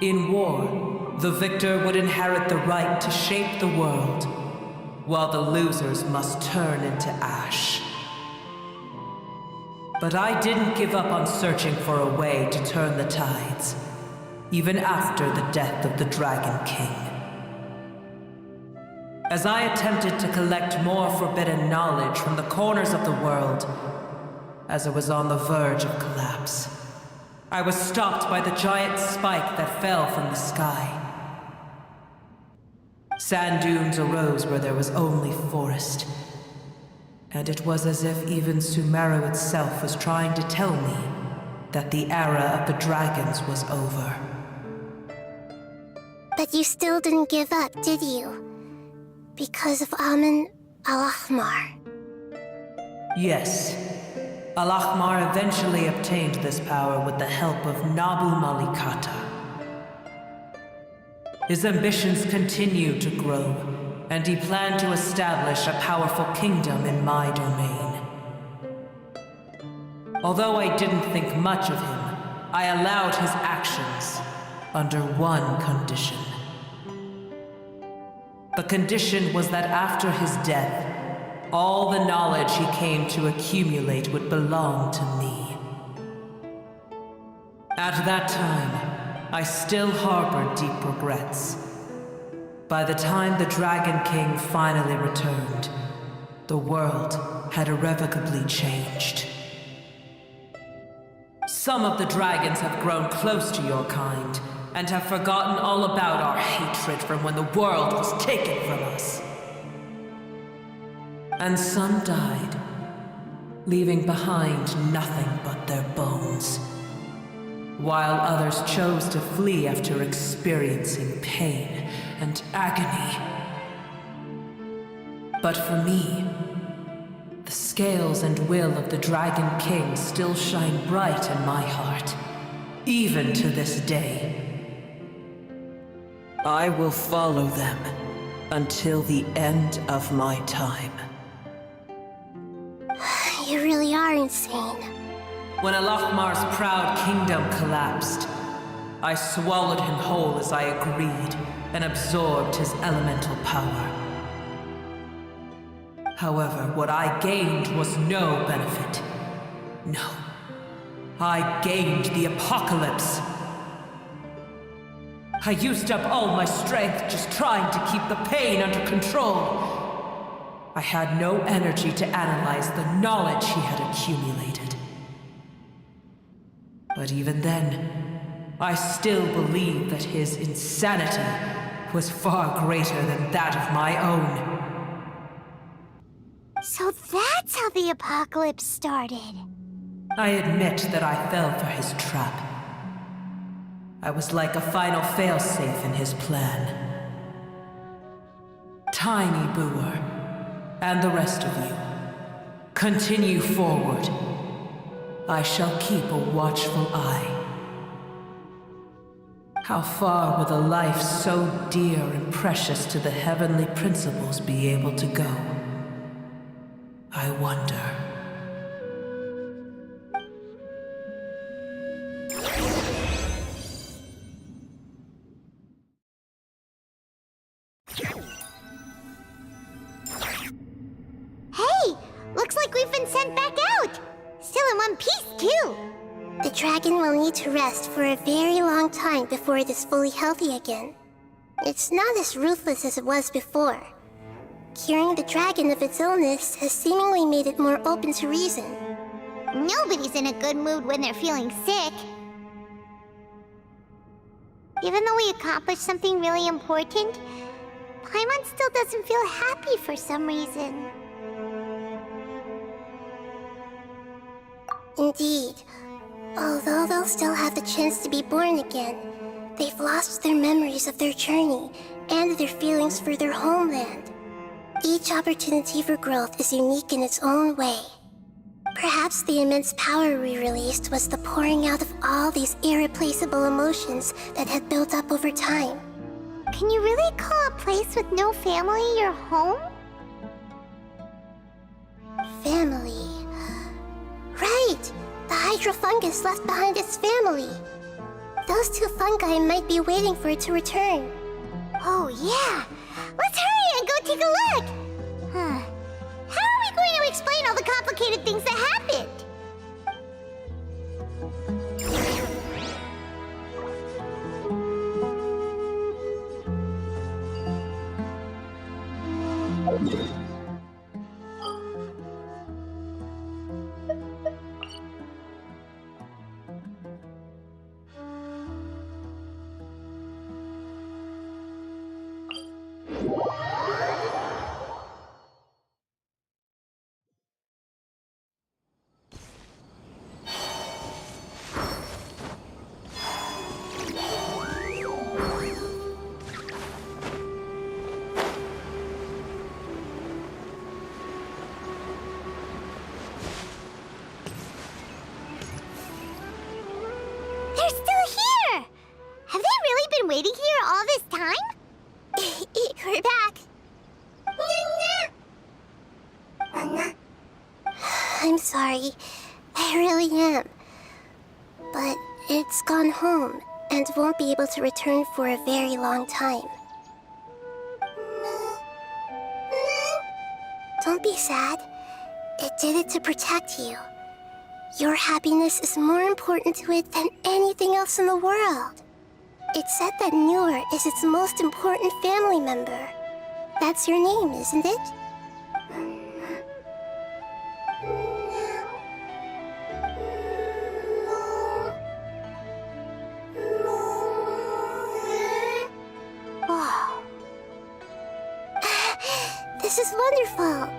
In war, the victor would inherit the right to shape the world, while the losers must turn into ash. But I didn't give up on searching for a way to turn the tides, even after the death of the Dragon King. As I attempted to collect more forbidden knowledge from the corners of the world, as it was on the verge of collapse. I was stopped by the giant spike that fell from the sky. Sand dunes arose where there was only forest. And it was as if even Sumeru itself was trying to tell me that the era of the dragons was over. But you still didn't give up, did you? Because of Amun Al-Ahmar. Yes. Al-Ahmar eventually obtained this power with the help of Nabu Malikata. His ambitions continued to grow, and he planned to establish a powerful kingdom in my domain. Although I didn't think much of him, I allowed his actions under one condition. The condition was that after his death, all the knowledge he came to accumulate would belong to me. At that time, I still harbored deep regrets. By the time the Dragon King finally returned, the world had irrevocably changed. Some of the dragons have grown close to your kind, and have forgotten all about our hatred from when the world was taken from us. And some died, leaving behind nothing but their bones, while others chose to flee after experiencing pain and agony. But for me, the scales and will of the Dragon King still shine bright in my heart, even to this day. I will follow them until the end of my time. You really are insane. When Al-Ahmar's proud kingdom collapsed, I swallowed him whole as I agreed and absorbed his elemental power. However, what I gained was no benefit. No. I gained the apocalypse. I used up all my strength just trying to keep the pain under control. I had no energy to analyze the knowledge he had accumulated. But even then, I still believed that his insanity was far greater than that of my own. So that's how the apocalypse started. I admit that I fell for his trap. I was like a final failsafe in his plan. Tiny Booer, and the rest of you, continue forward. I shall keep a watchful eye. How far will a life so dear and precious to the heavenly principles be able to go? I wonder. Hey! Looks like we've been sent back out! Still in one piece, too! The dragon will need to rest for a very long time before it is fully healthy again. It's not as ruthless as it was before. Curing the dragon of its illness has seemingly made it more open to reason. Nobody's in a good mood when they're feeling sick. Even though we accomplished something really important, Paimon still doesn't feel happy for some reason. Indeed. Although they'll still have the chance to be born again, they've lost their memories of their journey and their feelings for their homeland. Each opportunity for growth is unique in its own way. Perhaps the immense power we released was the pouring out of all these irreplaceable emotions that had built up over time. Can you really call a place with no family your home? Family. Right! The hydrofungus left behind its family. Those two fungi might be waiting for it to return. Oh, yeah! Let's hurry and go take a look! Huh. How are we going to explain all the complicated things that happened? They're still here! Have they really been waiting here all this time? We're back. I'm sorry. I really am. But it's gone home and won't be able to return for a very long time. Don't be sad. It did it to protect you. Your happiness is more important to it than anything else in the world. It's said that Newer is its most important family member. That's your name, isn't it? Wow. This is wonderful.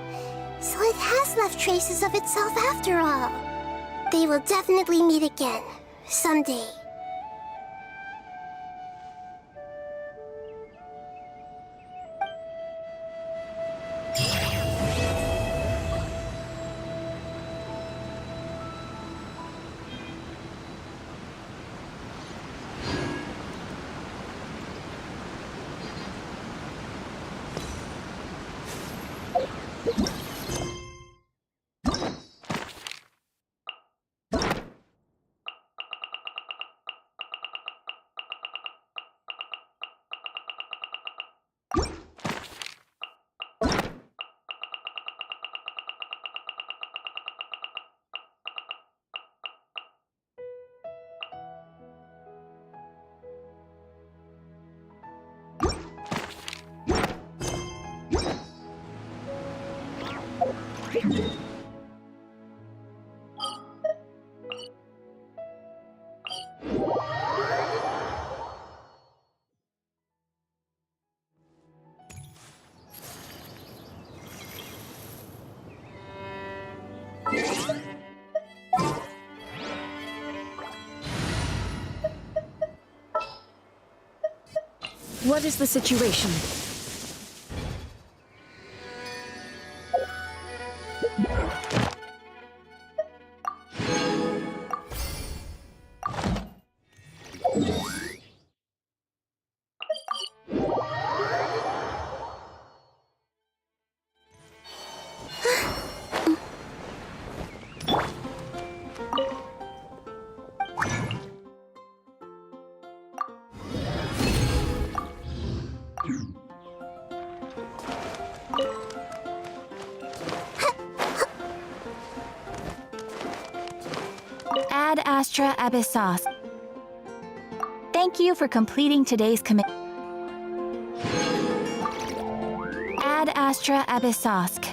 So it has left traces of itself after all. They will definitely meet again, someday. What is the situation? Ad Astra Abyssos. Thank you for completing today's commit. Ad Astra Abyssos.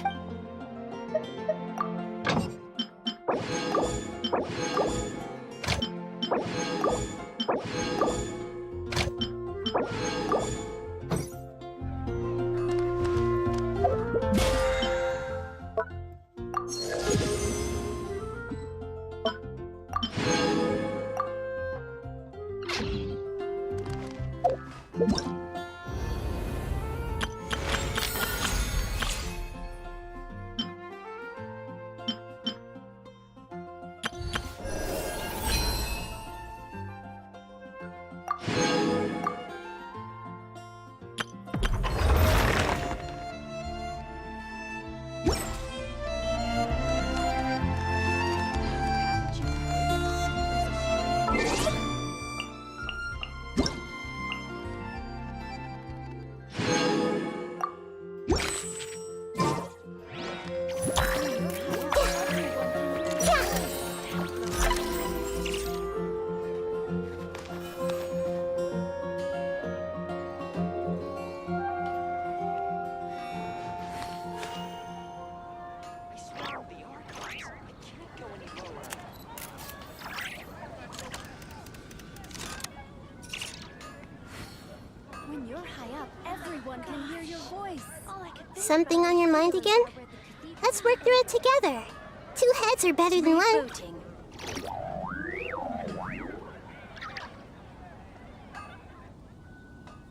Something on your mind again? Let's work through it together. Two heads are better than one.